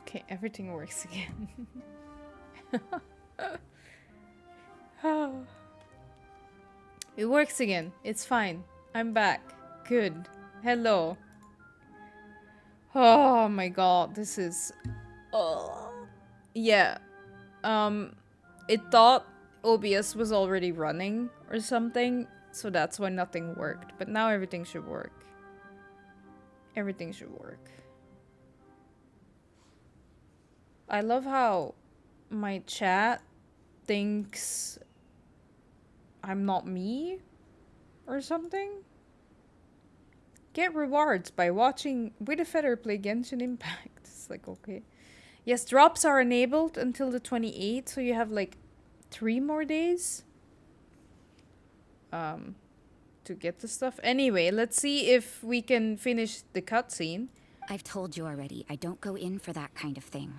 Okay, everything works again. It works again. It's fine. I'm back. Good. Hello. Oh my god, this is... Oh. Yeah. It thought OBS was already running or something, so that's why nothing worked. But now everything should work. Everything should work. I love how my chat thinks I'm not me or something. Get rewards by watching With a Feather play Genshin Impact. It's like, okay. Yes, drops are enabled until the 28th, so you have like 3 more days to get the stuff. Anyway, let's see if we can finish the cutscene. I've told you already, I don't go in for that kind of thing.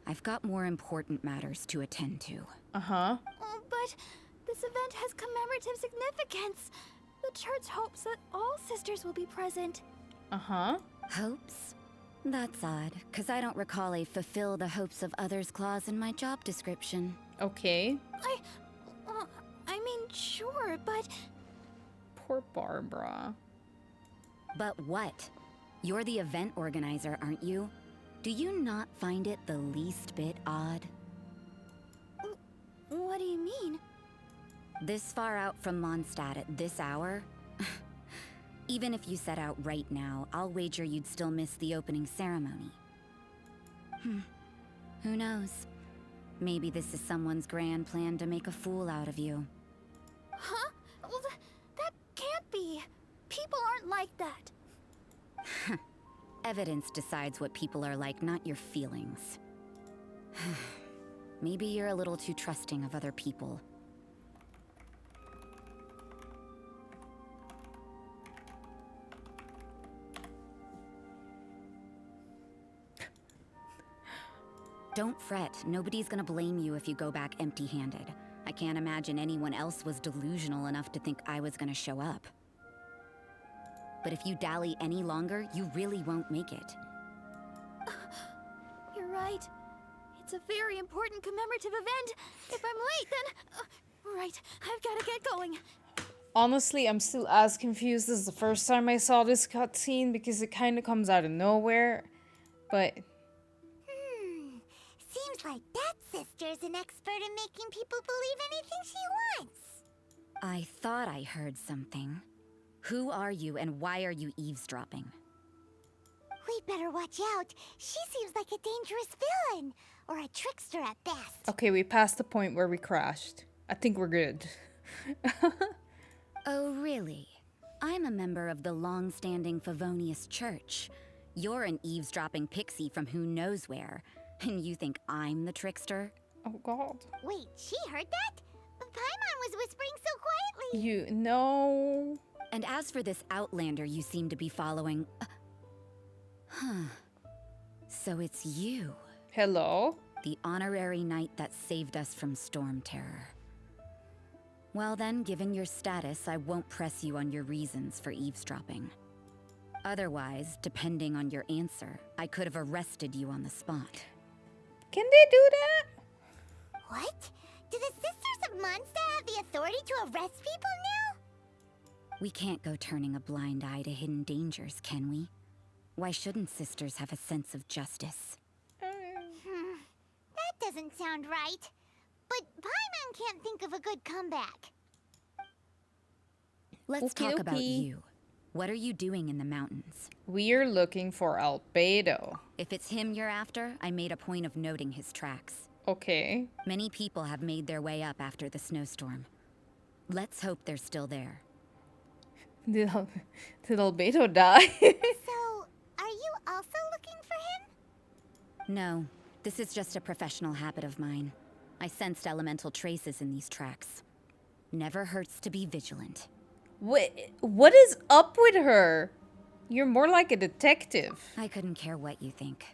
I've got more important matters to attend to. Uh-huh. Oh, but this event has commemorative significance. The church hopes that all sisters will be present. Uh-huh. Hopes? That's odd, because I don't recall a fulfill the hopes of others clause in my job description. Okay. I mean, sure, but... Poor Barbara. But what? You're the event organizer, aren't you? Do you not find it the least bit odd? What do you mean? This far out from Mondstadt at this hour? Even if you set out right now, I'll wager you'd still miss the opening ceremony. Who knows? Maybe this is someone's grand plan to make a fool out of you. Huh? Well, that can't be. People aren't like that. Evidence decides what people are like, not your feelings. Maybe you're a little too trusting of other people. Don't fret, nobody's gonna blame you if you go back empty-handed. I can't imagine anyone else was delusional enough to think I was gonna show up. But if you dally any longer, you really won't make it. You're right. It's a very important commemorative event. If I'm late, then... right, I've gotta get going. Honestly, I'm still as confused as the first time I saw this cutscene because it kind of comes out of nowhere. But... Seems like that sister's an expert in making people believe anything she wants. I thought I heard something. Who are you and why are you eavesdropping? We'd better watch out. She seems like a dangerous villain. Or a trickster at best. okay, we passed the point where we crashed. I think we're good. Oh, really? I'm a member of the long-standing Favonius Church. You're an eavesdropping pixie from who knows where. And you think I'm the trickster? Oh god. Wait, she heard that? Paimon was whispering so quietly. You know. And as for this outlander you seem to be following... So it's you. Hello? The honorary knight that saved us from storm terror. Well then, given your status, I won't press you on your reasons for eavesdropping. Otherwise, depending on your answer, I could have arrested you on the spot. Can they do that? What? Do the Sisters of Mondstadt have the authority to arrest people now? We can't go turning a blind eye to hidden dangers, can we? Why shouldn't sisters have a sense of justice? That doesn't sound right. But Paimon can't think of a good comeback. Let's Okie talk about dokie. you. What are you doing in the mountains? We're looking for Albedo. If it's him you're after, I made a point of noting his tracks. Okay. Many people have made their way up after the snowstorm. Let's hope they're still there. Did Albedo die? So, are you also looking for him? No, this is just a professional habit of mine. I sensed elemental traces in these tracks. Never hurts to be vigilant. What is up with her? You're more like a detective. I couldn't care what you think.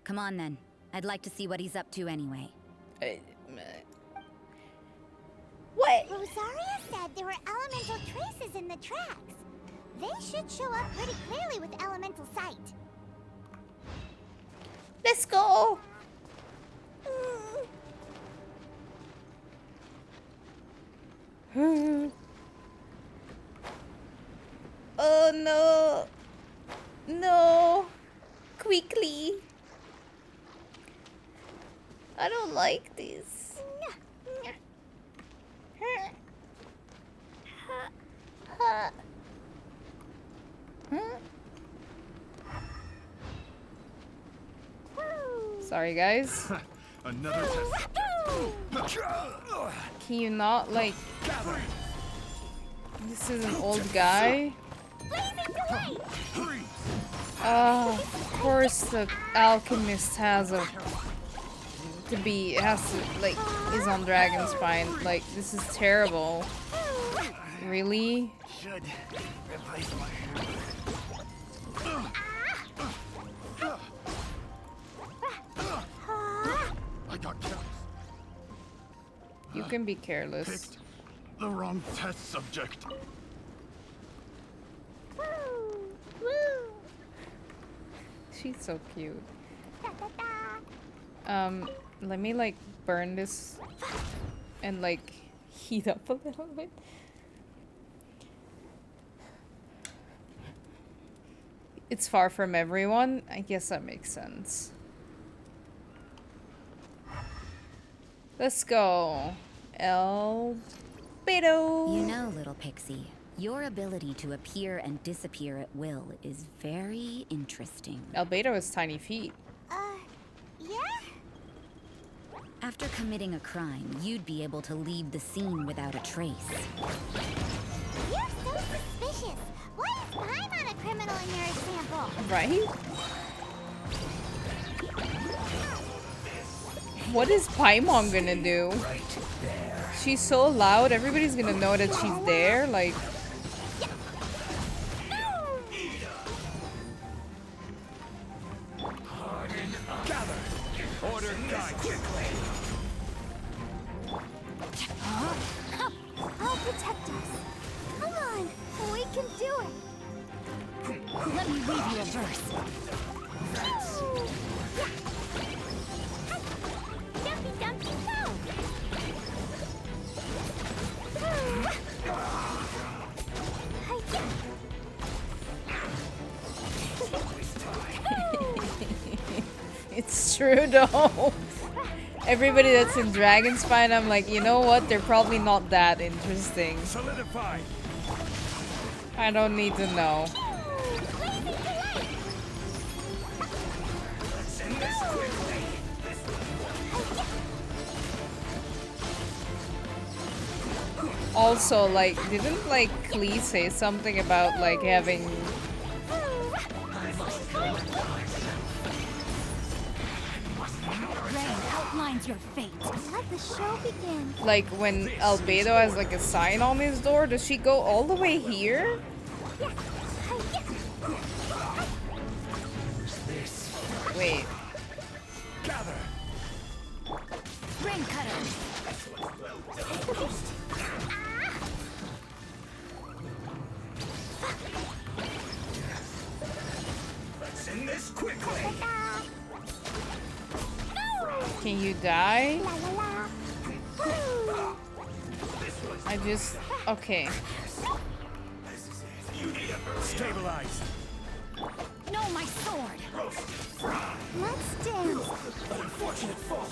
Come on then. I'd like to see what he's up to anyway. What? Rosaria said there were elemental traces in the tracks. They should show up pretty clearly with elemental sight. Let's go. Oh no. No. Quickly. I don't like this. Sorry, guys. Another test. Can you not, like... This is an old guy. Of course the alchemist has a... is on Dragon's Spine. Like, this is terrible. Really? Should replace my I got careless. You can be careless. Picked the wrong test subject. She's so cute. Let me like burn this and like heat up a little bit. It's far from everyone. I guess that makes sense. Let's go. Albedo. You know, little pixie, your ability to appear and disappear at will is very interesting. Albedo has tiny feet. Yeah? After committing a crime, you'd be able to leave the scene without a trace. You're so suspicious. Why is Paimon a criminal in your example? Right? What is Paimon gonna do? She's so loud, everybody's gonna know that she's there, like... Order guide. I'll protect us. Come on, we can do it. Let me read you a verse. Dumpy Dumpy go! It's true though. Everybody that's in Dragon's Spine, I'm like, you know what? They're probably not that interesting. Solidify. I don't need to know. Also, like, didn't like Klee say something about like having Rain outlines your fate. Let the show begin. like when Albedo has like a sign on his door? Does she go all the way here? Wait. Gather. Rain cutter. Let's end this quickly. Can you die? La la la. I just... Okay. Stabilize. No, my sword. Let's dance. Unfortunate fault.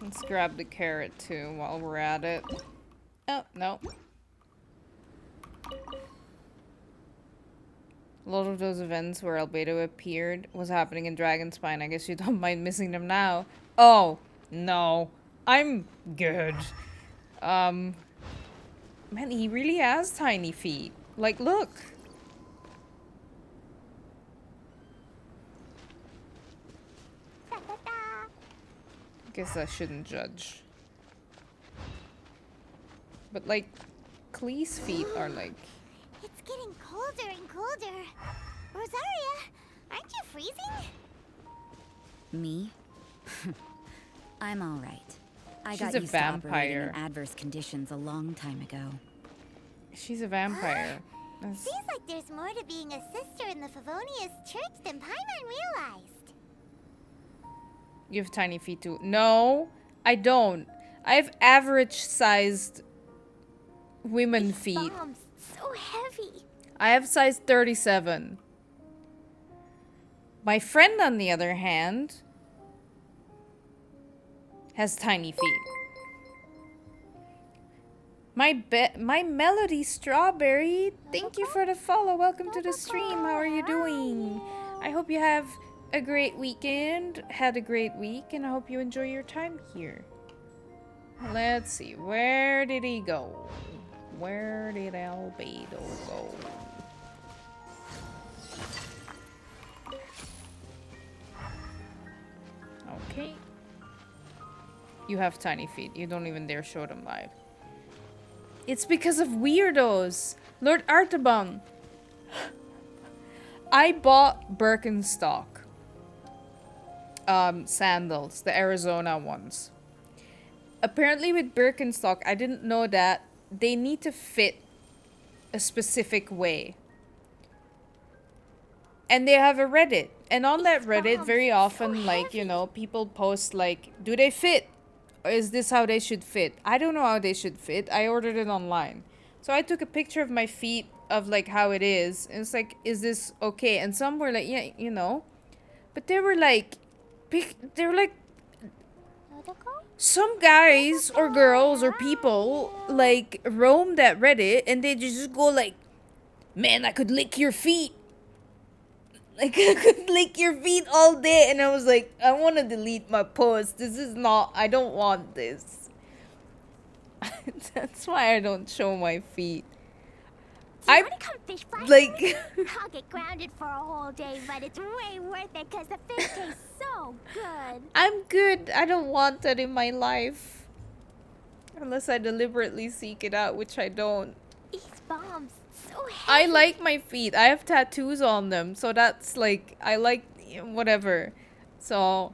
Let's grab the carrot too while we're at it. Oh, no. A lot of those events where Albedo appeared was happening in Dragonspine. I guess you don't mind missing them now. Oh, no. I'm good. Man, he really has tiny feet. Like, look. Guess I shouldn't judge. But like, Klee's feet are like... It's getting colder and colder. Rosaria, aren't you freezing? Me? I'm alright. I She's got a used to operating in vampire. adverse conditions a long time ago. She's a vampire. That's- Seems like there's more to being a sister in the Favonius Church than Paimon realized. You have tiny feet too. No, I don't. I have average-sized women feet. Bombs, so heavy. I have size 37. My friend, on the other hand, has tiny feet. My Melody Strawberry, thank you for the follow. Welcome to the stream. How are you doing? I hope you have a great weekend, had a great week, and I hope you enjoy your time here. Let's see, where did he go? Where did Albedo go? Okay. You have tiny feet. You don't even dare show them live. It's because of weirdos. Lord Artaban. I bought Birkenstock. Sandals. The Arizona ones. Apparently with Birkenstock, I didn't know that they need to fit a specific way. And they have a Reddit. And on that Reddit, very often, like, you know, people post, like, do they fit? Or is this how they should fit? I don't know how they should fit. I ordered it online. So I took a picture of my feet, of, like, how it is. And it's like, is this okay? And some were like, yeah, you know. But they were like, some guys or girls or people, like, roam that Reddit. And they just go like, man, I could lick your feet. Like, I could lick your feet all day. And I was like, I want to delete my post. This is not, I don't want this. That's why I don't show my feet. I want to come fish fry? Like, I'll get grounded for a whole day, but it's way worth it because the fish tastes so good. I'm good. I don't want that in my life. Unless I deliberately seek it out, which I don't. These bombs, so heavy. I like my feet. I have tattoos on them. So that's like, I like whatever. So,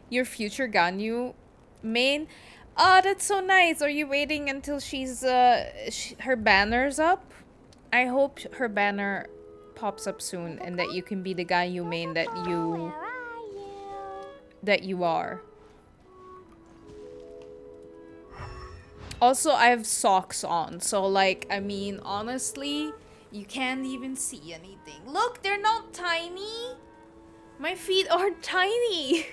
your future Ganyu main. Oh, that's so nice. Are you waiting until she's, her banner's up? I hope her banner pops up soon and that you can be the Ganyu main that you are. Also, I have socks on. So, like, I mean, honestly, you can't even see anything. Look, they're not tiny. My feet are tiny.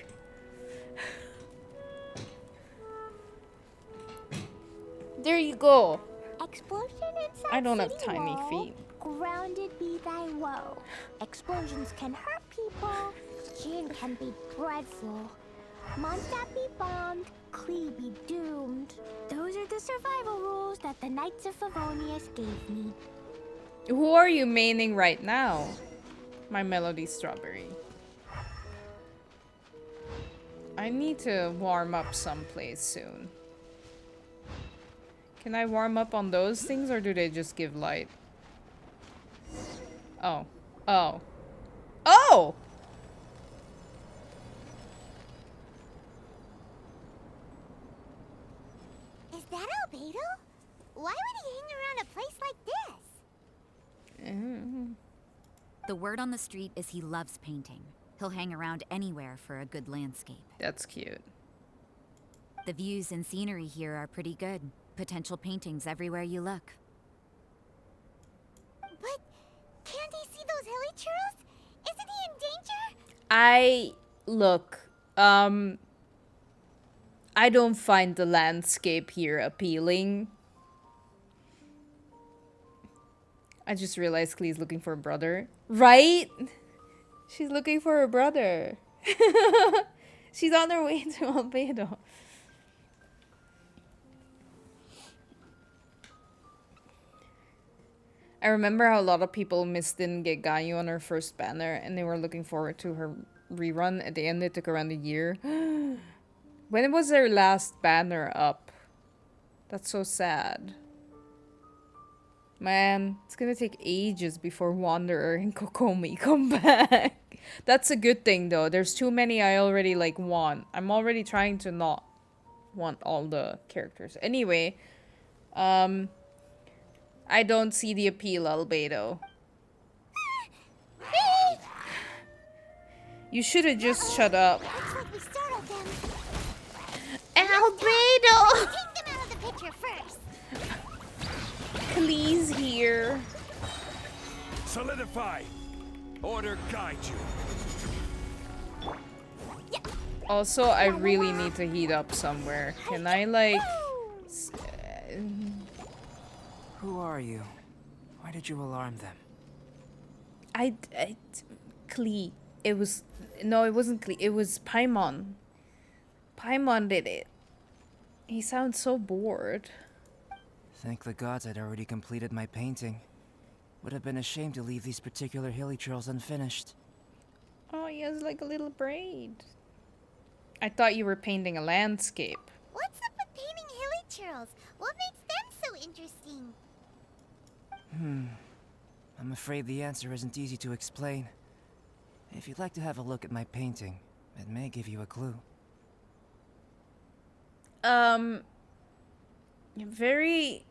There you go. Explosion inside I don't have city tiny wall. feet. Grounded be thy woe. Explosions can hurt people. Jin can be dreadful. Mondstadt be bombed. Klee be doomed. Those are the survival rules that the Knights of Favonius gave me. Who are you maining right now? My Melody Strawberry. I need to warm up someplace soon. Can I warm up on those things or do they just give light? Oh. Oh. Oh! Is that Albedo? Why would he hang around a place like this? The word on the street is he loves painting. He'll hang around anywhere for a good landscape. That's cute. The views and scenery here are pretty good. Potential paintings everywhere you look. But can't he see those hilly churros? Isn't he in danger? I don't find the landscape here appealing. I just realized Klee's looking for a brother. Right? She's looking for a brother. She's on her way to Albedo. I remember how a lot of people didn't get Ganyu on her first banner and they were looking forward to her rerun. At the end, it took around a year. When was their last banner up? That's so sad. Man, it's gonna take ages before Wanderer and Kokomi come back. That's a good thing though. There's too many I already like want. I'm already trying to not want all the characters. Anyway, I don't see the appeal, Albedo. You should have just shut up. Looks like we startled them. Albedo! Take them out of the picture first. Please here. Solidify. Order guide you. Also, I really need to heat up somewhere. Can I like... Who are you? Why did you alarm them? Klee. It was... No, it wasn't Klee. It was Paimon. Paimon did it. He sounds so bored. Thank the gods I'd already completed my painting. Would have been a shame to leave these particular hilly trails unfinished. Oh, he has like a little braid. I thought you were painting a landscape. What's up with painting hilly churls? What makes them so interesting? I'm afraid the answer isn't easy to explain. If you'd like to have a look at my painting, it may give you a clue. Very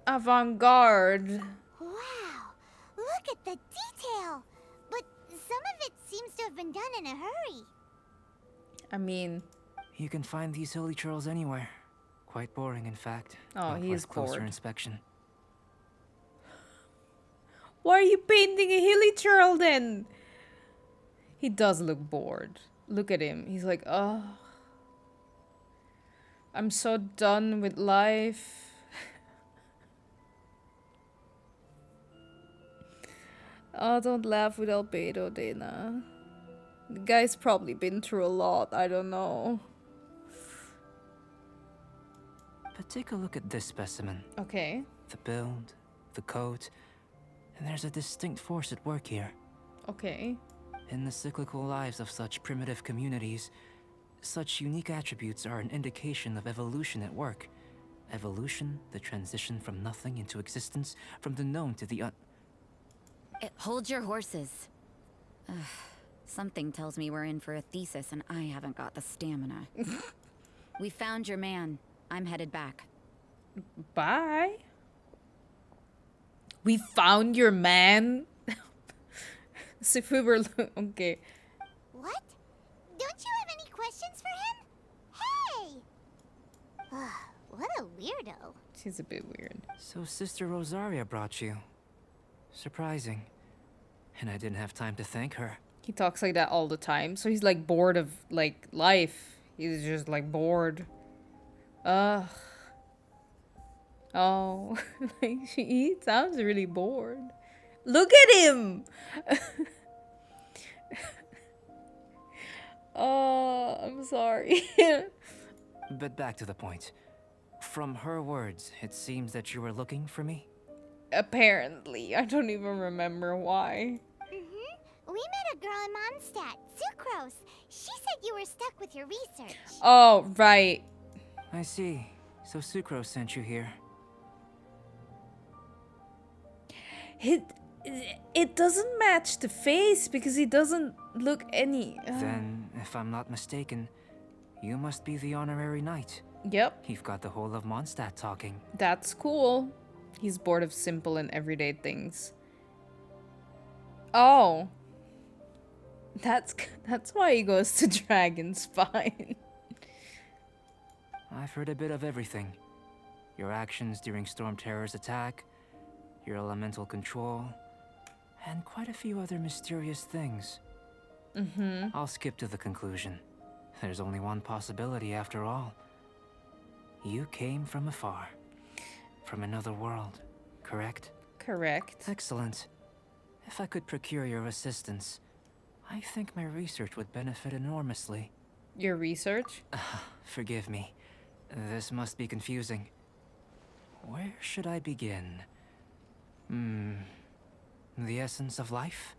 avant-garde. Wow, look at the detail. But some of it seems to have been done in a hurry. I mean, You can find these hilly trails anywhere. Quite boring, in fact. Oh, not he worth is closer bored. inspection. why are you painting a hilly trail then? He does look bored. Look at him. He's like, oh, I'm so done with life. Oh, don't laugh with Albedo, Dana. The guy's probably been through a lot. I don't know. But take a look at this specimen. Okay. The build, the coat, and there's a distinct force at work here. Okay. In the cyclical lives of such primitive communities, such unique attributes are an indication of evolution at work. Evolution, the transition from nothing into existence, from the known to the Hold your horses. Ugh, something tells me we're in for a thesis and I haven't got the stamina. We found your man. I'm headed back. Bye. We found your man. As if we were okay. What? Don't you have any questions for him? Hey! What a weirdo. She's a bit weird. So Sister Rosaria brought you. Surprising. And I didn't have time to thank her. He talks like that all the time. So he's like bored of like life. He's just like bored. Ugh. Oh, like he sounds really bored. Look at him. Oh, I'm sorry. But back to the point. From her words, it seems that you were looking for me? Apparently, I don't even remember why. We met a girl in Mondstadt, Sucrose. She said you were stuck with your research. Oh, right. I see. So Sucrose sent you here. It doesn't match the face because he doesn't look any. Then, if I'm not mistaken, you must be the honorary knight. Yep, You've got the whole of Mondstadt talking. that's cool. He's bored of simple and everyday things. Oh. That's why he goes to Dragonspine. I've heard a bit of everything. Your actions during Storm Terror's attack, your elemental control, and quite a few other mysterious things. I'll skip to the conclusion. There's only one possibility after all. You came from afar. From another world, correct? Correct. Excellent. If I could procure your assistance, I think my research would benefit enormously. Your research? Forgive me. This must be confusing. Where should I begin? The essence of life?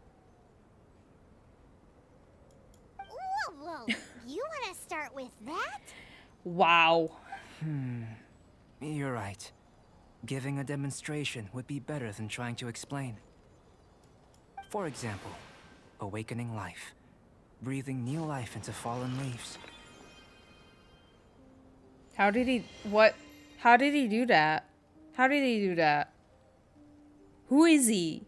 Whoa. You want to start with that? Wow. You're right. Giving a demonstration would be better than trying to explain. For example, awakening life, breathing new life into fallen leaves. How did he... What? How did he do that? How did he do that? Who is he?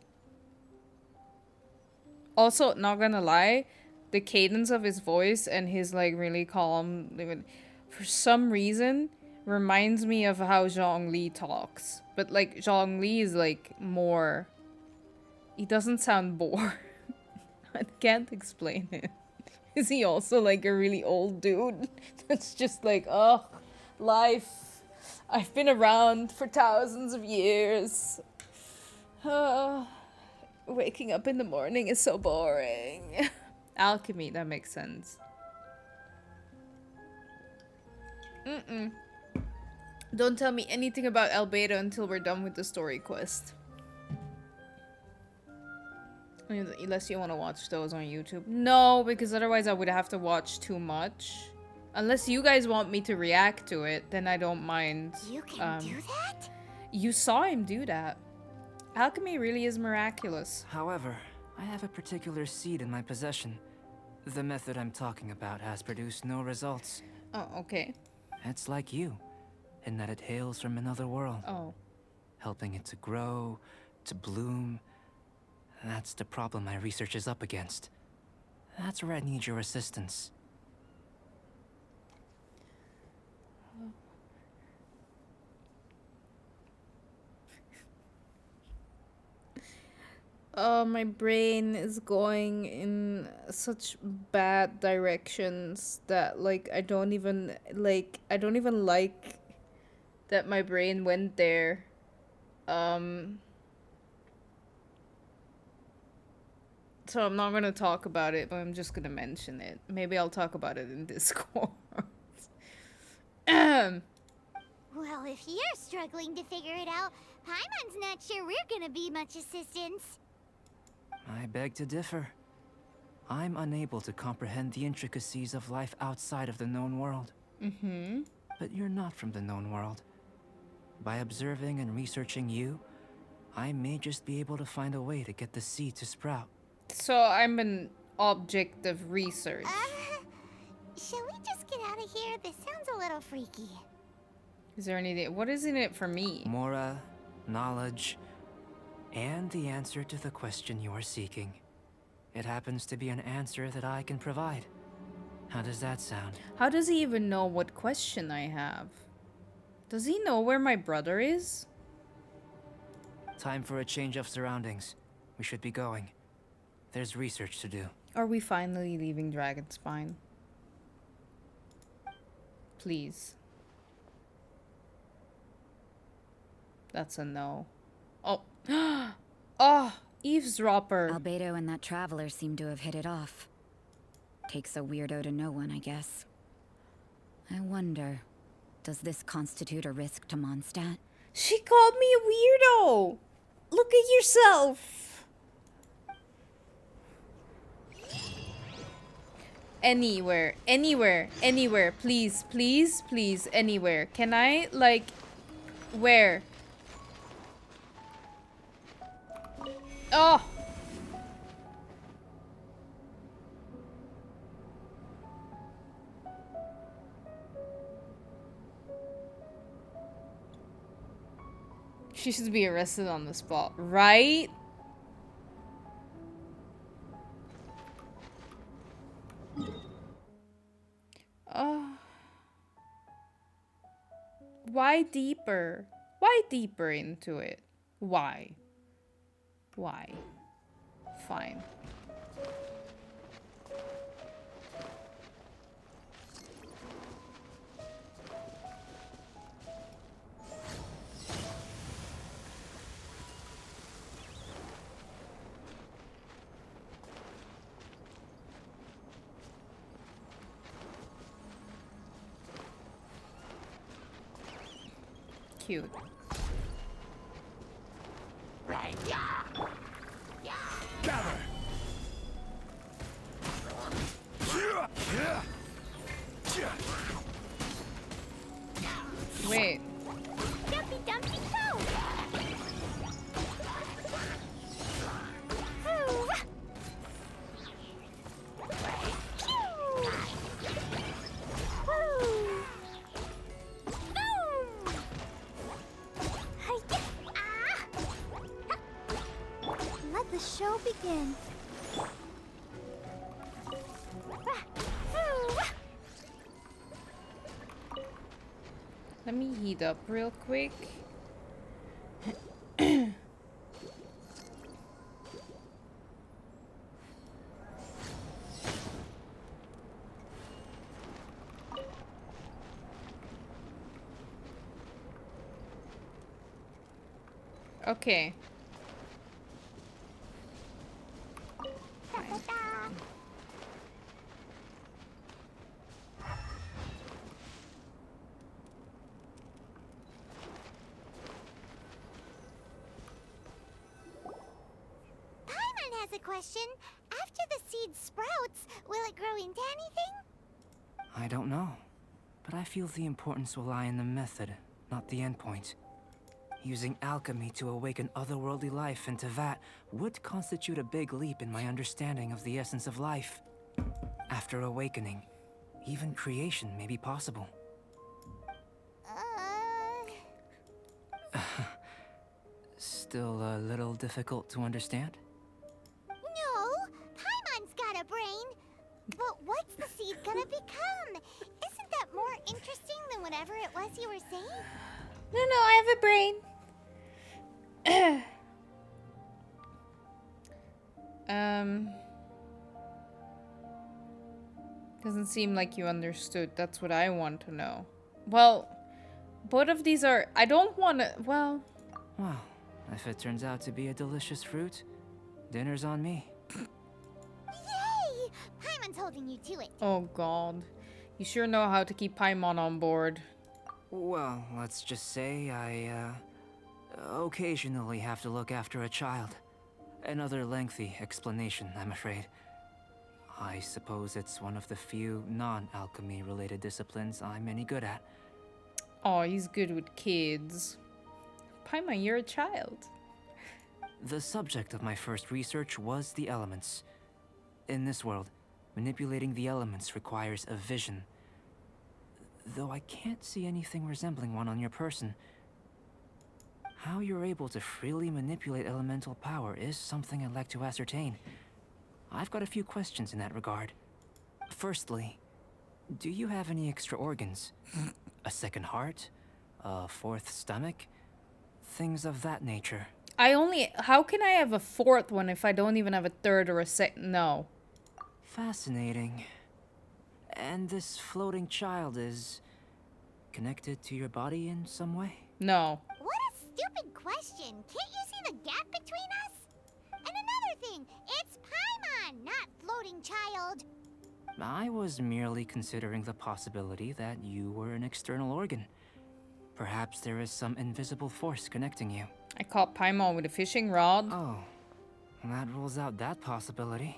Also, not gonna lie, the cadence of his voice and his like really calm, for some reason, reminds me of how Zhongli talks. But like Zhongli is like more. He doesn't sound bored. I can't explain it. Is he also like a really old dude that's just like, oh, life. I've been around for thousands of years. Waking up in the morning is so boring. Alchemy, that makes sense. Don't tell me anything about Albedo until we're done with the story quest. Unless you want to watch those on YouTube. No, because otherwise I would have to watch too much. Unless you guys want me to react to it, then I don't mind. You can do that? You saw him do that. Alchemy really is miraculous. However, I have a particular seed in my possession. The method I'm talking about has produced no results. Oh, okay. It's like you, in that it hails from another world. Oh. Helping it to grow, to bloom. That's the problem my research is up against. That's where I need your assistance. Oh, my brain is going in such bad directions that like I don't even like that my brain went there. So I'm not gonna talk about it, but I'm just gonna mention it. Maybe I'll talk about it in Discord. Well, if you're struggling to figure it out, Paimon's not sure we're gonna be much assistance. I beg to differ. I'm unable to comprehend the intricacies of life outside of the known world. But you're not from the known world. By observing and researching you, I may just be able to find a way to get the seed to sprout. So I'm an object of research. Shall we just get out of here? This sounds a little freaky. Is there anything? What is in it for me? Mora, knowledge, and the answer to the question you are seeking. It happens to be an answer that I can provide. How does that sound? How does he even know what question I have? Does he know where my brother is? Time for a change of surroundings. We should be going. There's research to do. Are we finally leaving Dragonspine? Please. That's a no. Oh. Oh, eavesdropper. Albedo and that traveler seem to have hit it off. Takes a weirdo to know one, I guess. I wonder, does this constitute a risk to Mondstadt? She called me a weirdo. Look at yourself. Anywhere, anywhere, anywhere. Please, please, please, anywhere. Can I, like, where? Oh! She should be arrested on the spot, right? Why deeper? Why deeper into it? Why? Why? Fine. Cute. Gather! Wait. Dumpy Dumpy Go! Let me heat up real quick. Okay. Ta-ta-ta. Paimon has a question. After the seed sprouts, will it grow into anything? I don't know. But I feel the importance will lie in the method, not the endpoint. Using alchemy to awaken otherworldly life into that would constitute a big leap in my understanding of the essence of life. After awakening, even creation may be possible. Still a little difficult to understand? No, Paimon's got a brain. But what's the seed gonna become? Isn't that more interesting than whatever it was you were saying? No, I have a brain. Doesn't seem like you understood. That's what I want to know. Well, both of these are... I don't want to... Well... Well, if it turns out to be a delicious fruit, dinner's on me. Yay! Paimon's holding you to it. Oh, God. You sure know how to keep Paimon on board. Well, let's just say I, occasionally have to look after a child. Another lengthy explanation, I'm afraid. I suppose it's one of the few non-alchemy related disciplines I'm any good at. Oh, he's good with kids. Paimon, you're a child. The subject of my first research was the elements. In this world, manipulating the elements requires a vision. Though I can't see anything resembling one on your person. How you're able to freely manipulate elemental power is something I'd like to ascertain. I've got a few questions in that regard. Firstly, do you have any extra organs? A second heart? A fourth stomach? Things of that nature. How can I have a fourth one if I don't even have a third or a second? No. Fascinating. And this floating child is connected to your body in some way? No. What a stupid question. Can't you see the gap between us? And another thing, it's Paimon, not floating child. I was merely considering the possibility that you were an external organ. Perhaps there is some invisible force connecting you. I caught Paimon with a fishing rod. Oh, that rules out that possibility.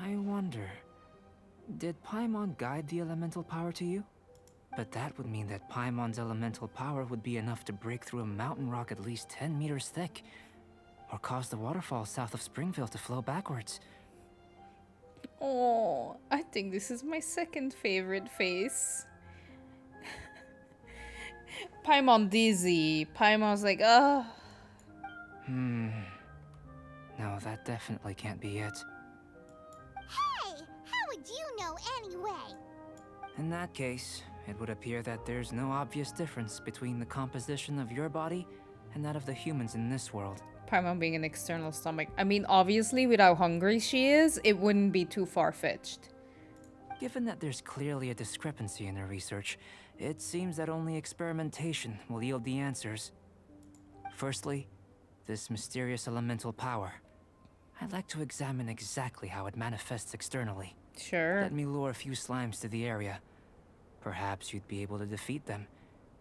I wonder, did Paimon guide the elemental power to you? But that would mean that Paimon's elemental power would be enough to break through a mountain rock at least 10 meters thick, or cause the waterfall south of Springville to flow backwards. Oh, I think this is my second favorite face. Paimon dizzy. Paimon's like, ugh. No, that definitely can't be it. Hey, how would you know anyway? In that case, it would appear that there's no obvious difference between the composition of your body and that of the humans in this world. Paimon being an external stomach. I mean, obviously, with how hungry she is, it wouldn't be too far-fetched. Given that there's clearly a discrepancy in her research, it seems that only experimentation will yield the answers. Firstly, this mysterious elemental power. I'd like to examine exactly how it manifests externally. Sure. Let me lure a few slimes to the area. Perhaps you'd be able to defeat them,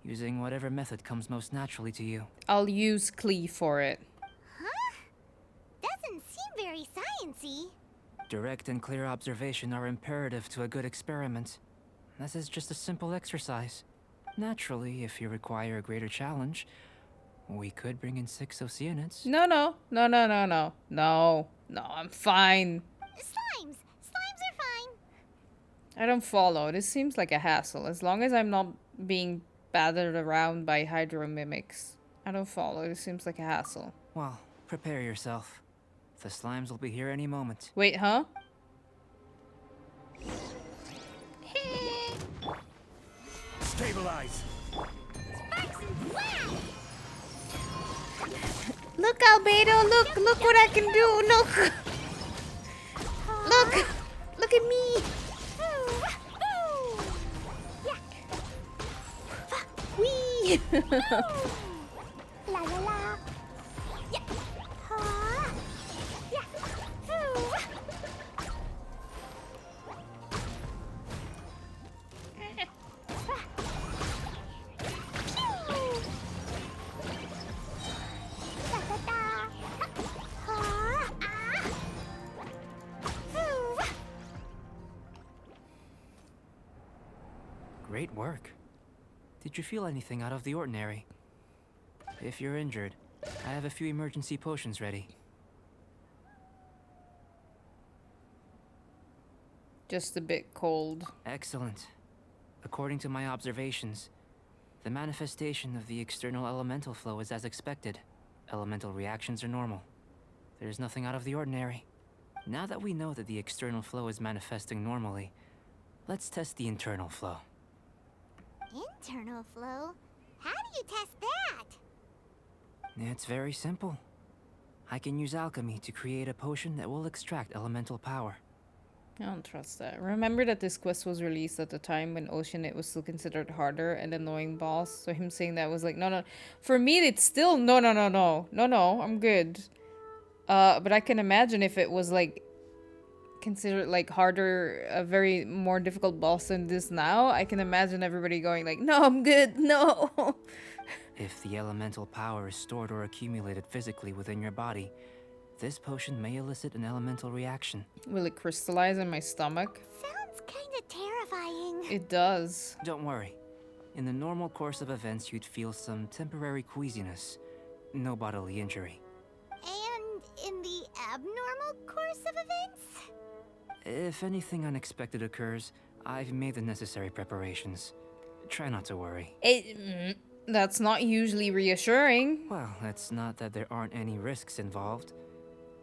using whatever method comes most naturally to you. I'll use Klee for it. Huh? Doesn't seem very sciencey. Direct and clear observation are imperative to a good experiment. This is just a simple exercise. Naturally, if you require a greater challenge, we could bring in 6 Oceanids. No, I'm fine. Slimes are fine. I don't follow. This seems like a hassle. As long as I'm not being battered around by hydro mimics. I don't follow. This seems like a hassle. Well, prepare yourself. The slimes will be here any moment. Wait, huh? Stabilize. Look, Albedo, look what I can do. Look at me. Wee. La la la. Yeah. Ha. Yeah. Ooh. Da da da. Ha. Ah. Ooh. Great work. Did you feel anything out of the ordinary? If you're injured, I have a few emergency potions ready. Just a bit cold. Excellent. According to my observations, the manifestation of the external elemental flow is as expected. Elemental reactions are normal. There's nothing out of the ordinary. Now that we know that the external flow is manifesting normally, let's test the internal flow. Internal flow? How do you test that? It's very simple. I can use alchemy to create a potion that will extract elemental power. I don't trust that. Remember that this quest was released at the time when Oceanite was still considered harder and annoying boss. So him saying that was like, no. For me, it's still no. I'm good. But I can imagine if it was like considered like harder, a very more difficult boss than this now. I can imagine everybody going like, no, I'm good. No. If the elemental power is stored or accumulated physically within your body, this potion may elicit an elemental reaction. Will it crystallize in my stomach? Sounds kinda terrifying. It does. Don't worry. In the normal course of events, you'd feel some temporary queasiness. No bodily injury. And in the abnormal course of events? If anything unexpected occurs, I've made the necessary preparations. Try not to worry. That's not usually reassuring. Well, it's not that there aren't any risks involved.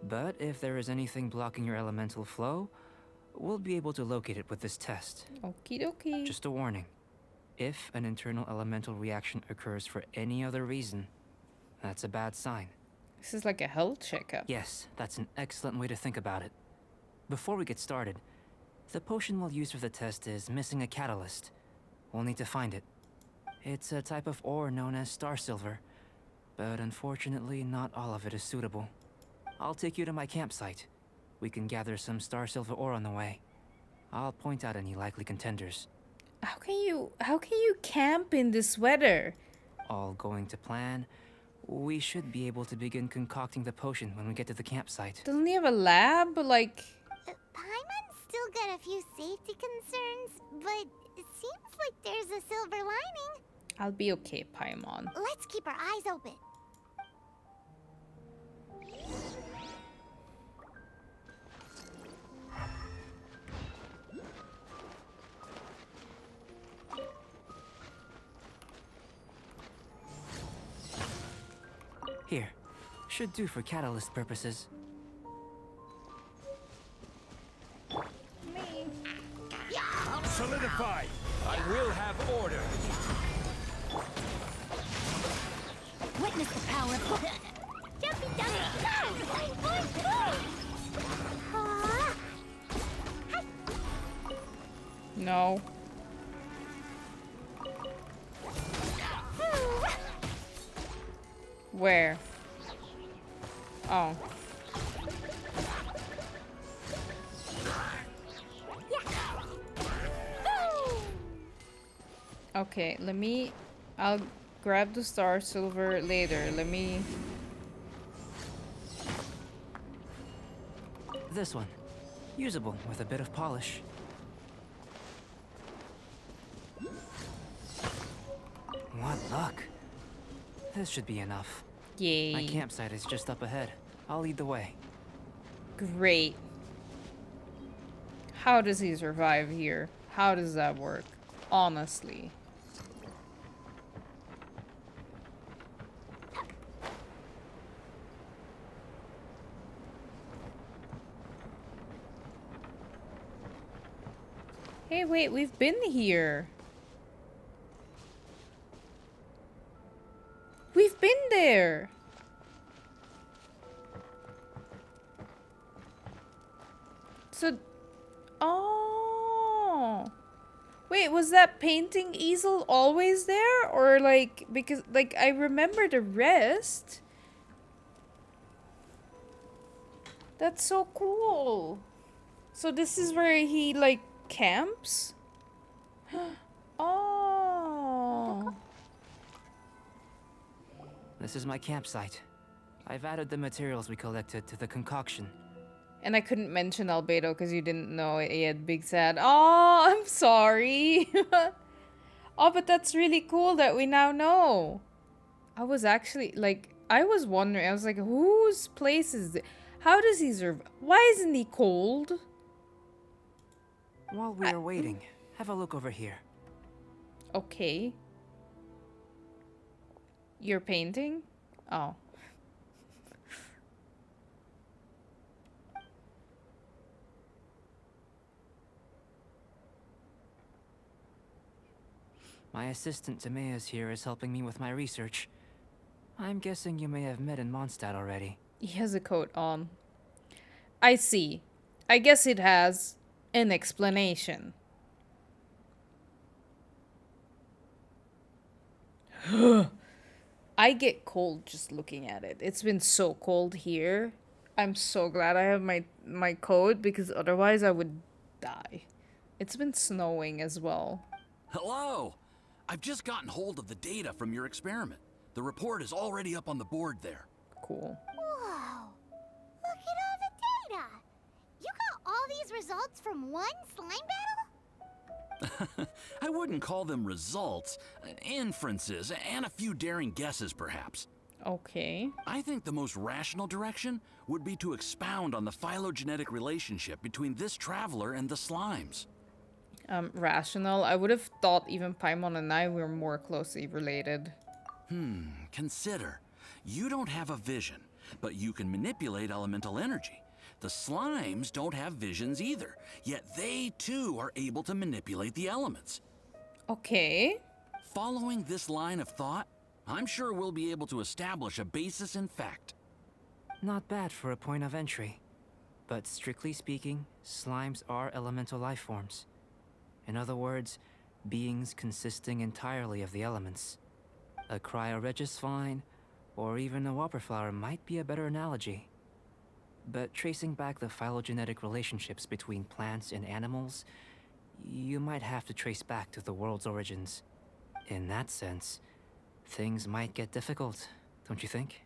But if there is anything blocking your elemental flow, we'll be able to locate it with this test. Okie dokie. Just a warning. If an internal elemental reaction occurs for any other reason, that's a bad sign. This is like a health checkup. Yes, that's an excellent way to think about it. Before we get started, the potion we'll use for the test is missing a catalyst. We'll need to find it. It's a type of ore known as star silver, but unfortunately not all of it is suitable. I'll take you to my campsite. We can gather some star silver ore on the way. I'll point out any likely contenders. How can you camp in this weather? All going to plan. We should be able to begin concocting the potion when we get to the campsite. Doesn't he have a lab? Like, Paimon's still got a few safety concerns, but it seems like there's a silver lining. I'll be okay, Paimon. Let's keep our eyes open. Here. Should do for catalyst purposes. Solidify. I will have order. Witness the power of... Jumpy, Huh? No. Where? Oh. Okay, I'll grab the star silver later. This one. Usable with a bit of polish. What luck. This should be enough. Yay. My campsite is just up ahead. I'll lead the way. Great. How does he survive here? How does that work? Honestly. Hey, wait, we've been here. there? So, oh. Wait, was that painting easel always there? Or like, because like I remember the rest. That's so cool. So this is where he like camps? Oh. This is my campsite. I've added the materials we collected to the concoction. And I couldn't mention Albedo because you didn't know he had big sad. Oh, I'm sorry. Oh, but that's really cool that we now know. I was actually like, I was wondering. I was like, whose place is it? How does he survive? Why isn't he cold? While we are waiting, have a look over here. Okay. You're painting? Oh. My assistant Timaeus here is helping me with my research. I'm guessing you may have met in Mondstadt already. He has a coat on. I see. I guess it has an explanation. I get cold just looking at it. It's been so cold here. I'm so glad I have my coat because otherwise I would die. It's been snowing as well. Hello! I've just gotten hold of the data from your experiment. The report is already up on the board there. Cool. Whoa! Look at all the data! You got all these results from one slime battle? I wouldn't call them results, inferences, and a few daring guesses perhaps. Okay. I think the most rational direction would be to expound on the phylogenetic relationship between this traveler and the slimes. Rational. I would have thought even Paimon and I were more closely related. Consider, you don't have a vision, but you can manipulate elemental energy. The slimes don't have visions either, yet they too are able to manipulate the elements. Okay. Following this line of thought, I'm sure we'll be able to establish a basis in fact. Not bad for a point of entry. But strictly speaking, slimes are elemental life forms. In other words, beings consisting entirely of the elements. A cryoregisvine, or even a whopperflower might be a better analogy. But tracing back the phylogenetic relationships between plants and animals, you might have to trace back to the world's origins. In that sense, things might get difficult, don't you think?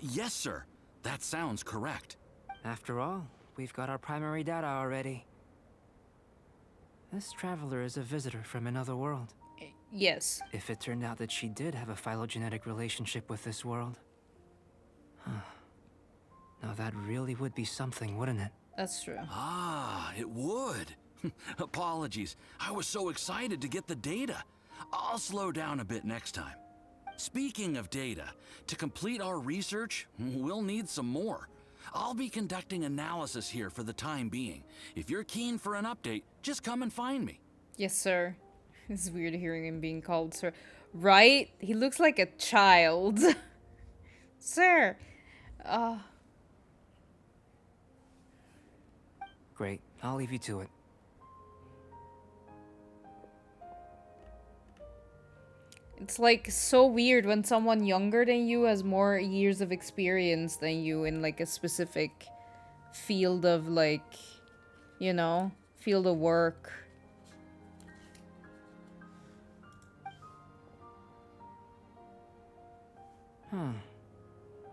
Yes, sir. That sounds correct. After all, we've got our primary data already. This traveler is a visitor from another world. Yes. If it turned out that she did have a phylogenetic relationship with this world. Now that really would be something, wouldn't it? That's true. Ah, it would. Apologies. I was so excited to get the data. I'll slow down a bit next time. Speaking of data, to complete our research, we'll need some more. I'll be conducting analysis here for the time being. If you're keen for an update, just come and find me. Yes, sir. It's weird hearing him being called sir. Right? He looks like a child. Sir. Great, I'll leave you to it. It's like so weird when someone younger than you has more years of experience than you in like a specific field of like, you know, field of work.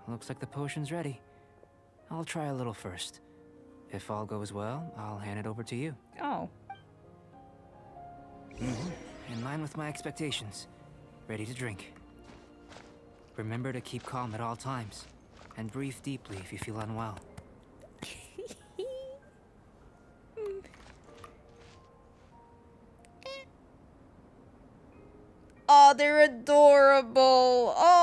Looks like the potion's ready. I'll try a little first. If all goes well, I'll hand it over to you. Oh. In line with my expectations. Ready to drink. Remember to keep calm at all times, and breathe deeply if you feel unwell. Oh, they're adorable. Oh.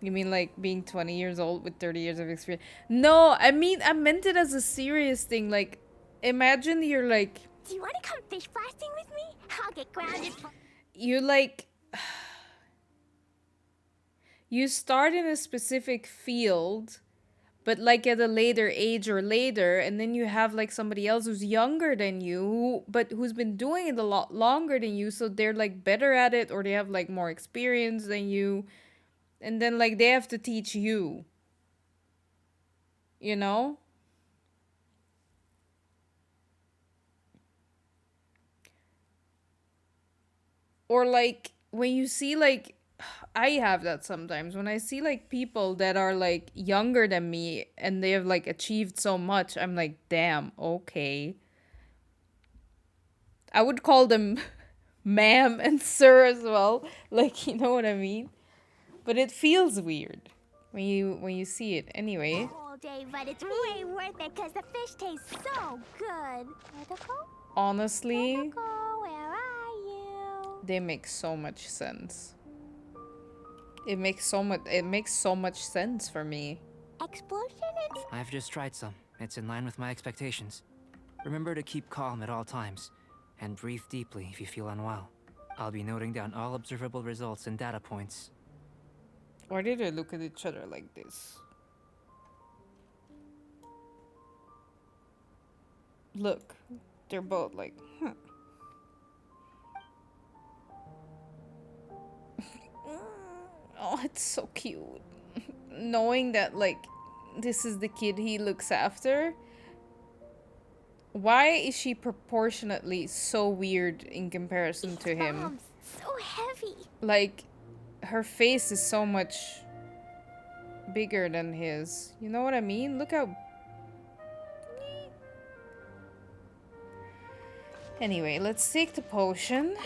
You mean like being 20 years old with 30 years of experience? No, I mean, I meant it as a serious thing. Like, imagine you're like... Do you want to come fish blasting with me? I'll get grounded for... you like you start in a specific field, but like at a later age or later, and then you have like somebody else who's younger than you, but who's been doing it a lot longer than you, so they're like better at it, or they have like more experience than you, and then like they have to teach you, you know? Or like when you see like I have that sometimes when I see like people that are like younger than me and they have like achieved so much. I'm like, damn, okay. I would call them ma'am and sir as well. Like, you know what I mean? But it feels weird when you see it. Anyway, All day, but it's way worth it because the fish tastes so good. Medical? honestly, Medical, where are you? they make so much sense. It makes so much sense for me. Explosion and I've just tried some. It's in line with my expectations. Remember to keep calm at all times, and breathe deeply if you feel unwell. I'll be noting down all observable results and data points. Why did they look at each other like this? Look, they're both like, oh, it's so cute. Knowing that, like, this is the kid he looks after. Why is she proportionately so weird in comparison to him? bombs. So heavy. Like, her face is so much bigger than his. You know what I mean? Look how... Anyway, let's take the potion.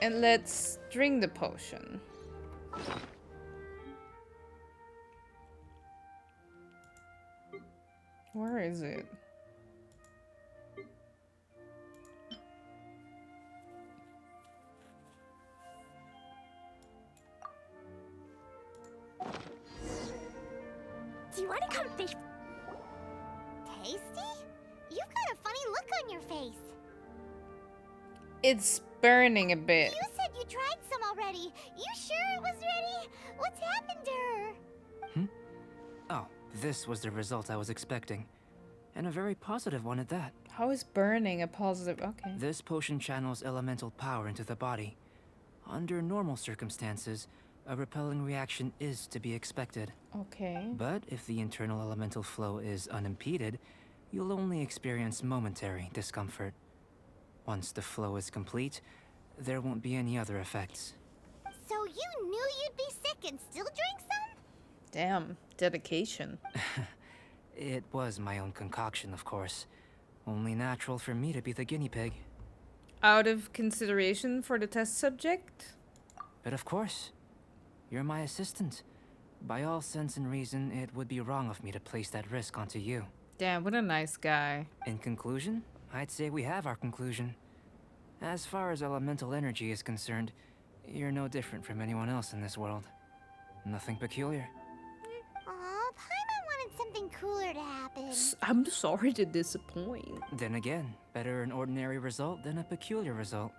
And let's drink the potion. Where is it? Do you want to come fish? Tasty? You've got a funny look on your face. It's burning a bit. You said you tried some already. You sure it was ready? What's happened to her? Oh, this was the result I was expecting. And a very positive one at that. How is burning a positive? Okay. This potion channels elemental power into the body. Under normal circumstances, a repelling reaction is to be expected. Okay. But if the internal elemental flow is unimpeded, you'll only experience momentary discomfort. Once the flow is complete, there won't be any other effects. So you knew you'd be sick and still drank some? Damn. Dedication. It was my own concoction, of course. Only natural for me to be the guinea pig. Out of consideration for the test subject? But of course, you're my assistant. By all sense and reason, it would be wrong of me to place that risk onto you. Damn, what a nice guy. In conclusion, I'd say we have our conclusion. As far as elemental energy is concerned, you're no different from anyone else in this world. Nothing peculiar. Aw, Paimon wanted something cooler to happen. I'm sorry to disappoint. Then again, better an ordinary result than a peculiar result.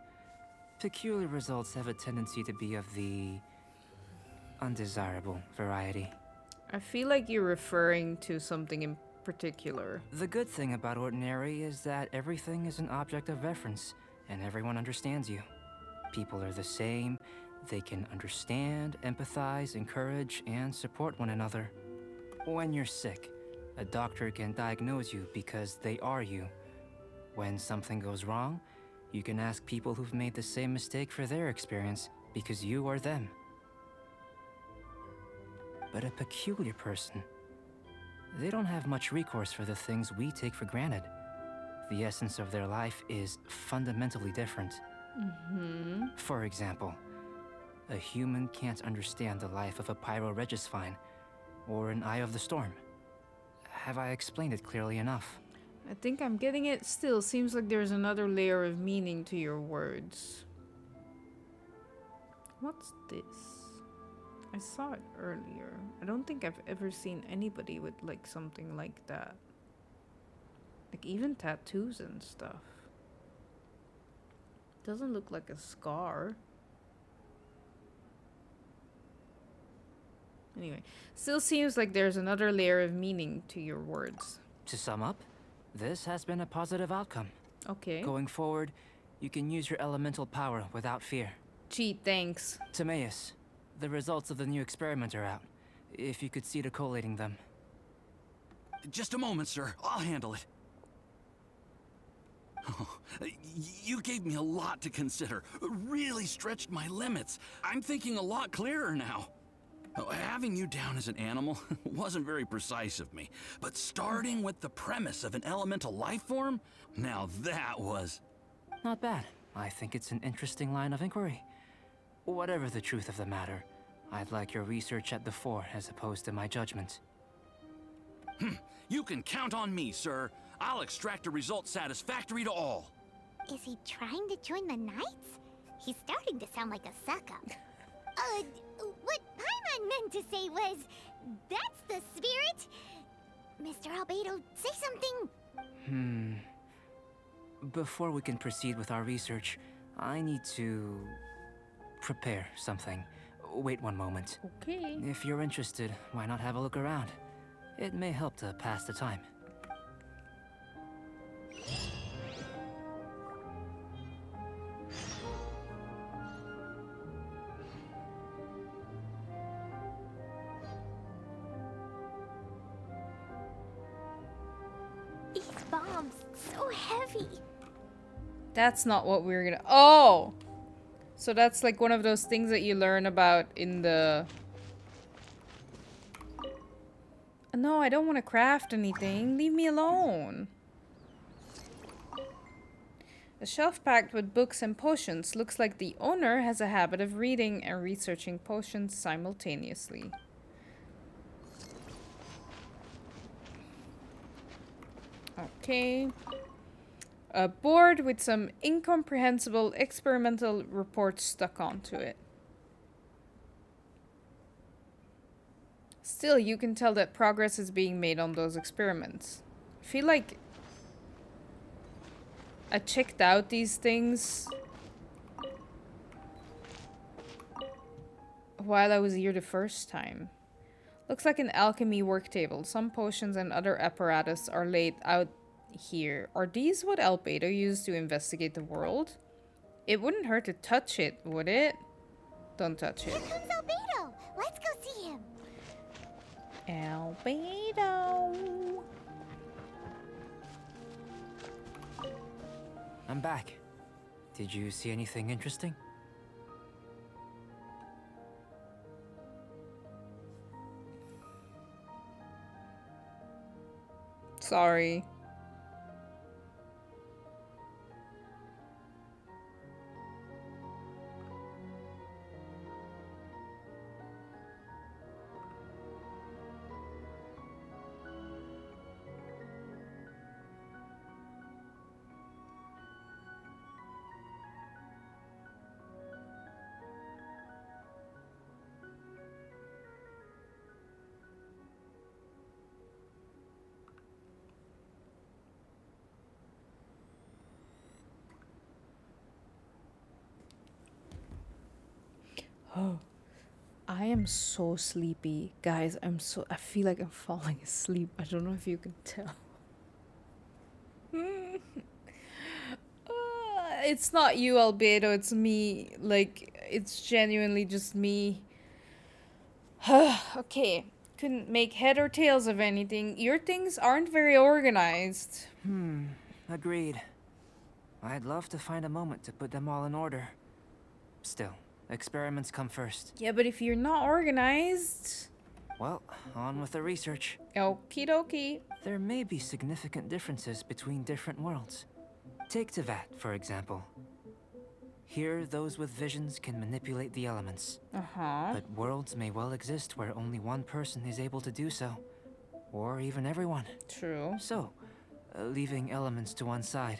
Peculiar results have a tendency to be of the undesirable variety. I feel like you're referring to something in particular. The good thing about ordinary is that everything is an object of reference, and everyone understands you. People are the same. They can understand, empathize, encourage, and support one another. When you're sick, a doctor can diagnose you because they are you. When something goes wrong, you can ask people who've made the same mistake for their experience because you are them. But a peculiar person, they don't have much recourse for the things we take for granted. The essence of their life is fundamentally different. For example, a human can't understand the life of a Pyro-Regisvine or an Eye of the Storm. Have I explained it clearly enough? I think I'm getting it. Still, seems like there's another layer of meaning to your words. What's this? I saw it earlier. I don't think I've ever seen anybody with like something like that. Like even tattoos and stuff. Doesn't look like a scar. Anyway, still seems like there's another layer of meaning to your words. To sum up, this has been a positive outcome. Okay. Going forward, you can use your elemental power without fear. Gee, thanks. Timaeus, the results of the new experiment are out. If you could see to collating them. Just a moment, sir. I'll handle it. Oh, you gave me a lot to consider. Really stretched my limits. I'm thinking a lot clearer now. Having you down as an animal wasn't very precise of me, but starting with the premise of an elemental life form, now that was... Not bad. I think it's an interesting line of inquiry. Whatever the truth of the matter, I'd like your research at the fore as opposed to my judgment. You can count on me, sir. I'll extract a result satisfactory to all. Is he trying to join the Knights? He's starting to sound like a suck-up. What Paimon meant to say was, that's the spirit. Mr. Albedo, say something. Before we can proceed with our research, I need to prepare something. Wait one moment. Okay. If you're interested, why not have a look around? It may help to pass the time. These bombs, so heavy. That's not what we were gonna... Oh! So that's like one of those things that you learn about in the... No, I don't want to craft anything. Leave me alone. A shelf packed with books and potions. Looks like the owner has a habit of reading and researching potions simultaneously. Okay. A board with some incomprehensible experimental reports stuck onto it. Still, you can tell that progress is being made on those experiments. I feel like I checked out these things while I was here the first time. Looks like an alchemy work table. Some potions and other apparatus are laid out here. Are these what Albedo used to investigate the world? It wouldn't hurt to touch it, would it? Don't touch it. Here comes Albedo. Let's go see him. Albedo. I'm back. Did you see anything interesting? Sorry. Oh, I am so sleepy. Guys, I feel like I'm falling asleep. I don't know if you can tell. It's not you, Albedo, it's me. Like, it's genuinely just me. Okay, couldn't make head or tails of anything. Your things aren't very organized. Agreed. I'd love to find a moment to put them all in order. Still, experiments come first. Yeah, but if you're not organized... Well, on with the research. Okie dokie. There may be significant differences between different worlds. Take Tevat, for example. Here, those with visions can manipulate the elements. But worlds may well exist where only one person is able to do so. Or even everyone. True. So, leaving elements to one side.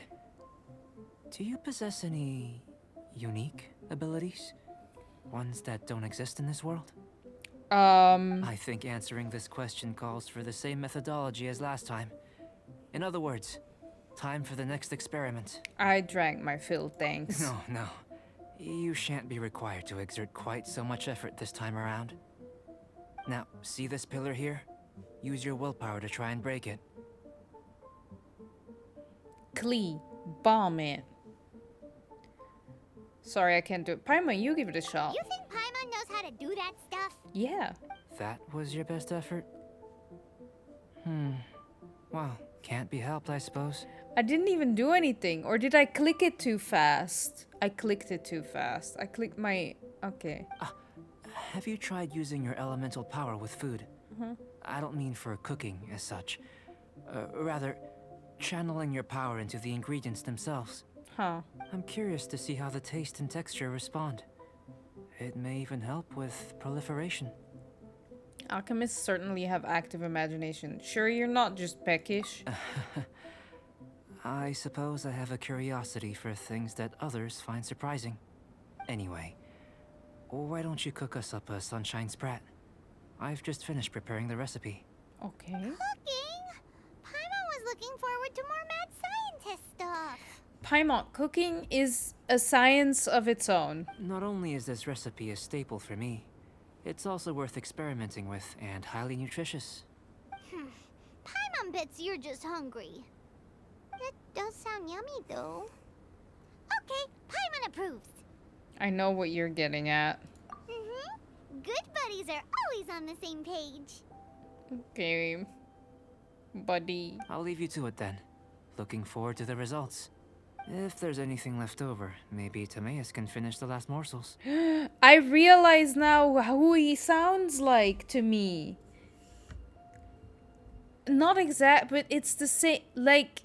Do you possess any unique abilities? Ones that don't exist in this world? I think answering this question calls for the same methodology as last time. In other words, time for the next experiment. I drank my fill, thanks. No, no. You shan't be required to exert quite so much effort this time around. Now, see this pillar here? Use your willpower to try and break it. Klee, bomb it. Sorry, I can't do it. Paimon, you give it a shot. You think Paimon knows how to do that stuff? Yeah. That was your best effort? Well, can't be helped, I suppose. I didn't even do anything. Or did I click it too fast? I clicked it too fast. I clicked my... Okay. Have you tried using your elemental power with food? I don't mean for cooking as such. Rather, channeling your power into the ingredients themselves. Huh. I'm curious to see how the taste and texture respond. It may even help with proliferation. Alchemists certainly have active imagination. Sure you're not just peckish? I suppose I have a curiosity for things that others find surprising. Anyway, why don't you cook us up a sunshine sprat? I've just finished preparing the recipe. Okay. Cooking? Paimon was looking forward to more mad scientist stuff. Paimon, cooking is a science of its own. Not only is this recipe a staple for me, it's also worth experimenting with and highly nutritious. Paimon bets you're just hungry. That does sound yummy, though. Okay, Paimon approves. I know what you're getting at. Good buddies are always on the same page. Okay. Buddy. I'll leave you to it then. Looking forward to the results. If there's anything left over, maybe Timaeus can finish the last morsels. I realize now who he sounds like to me. Not exact, but it's the same. Like,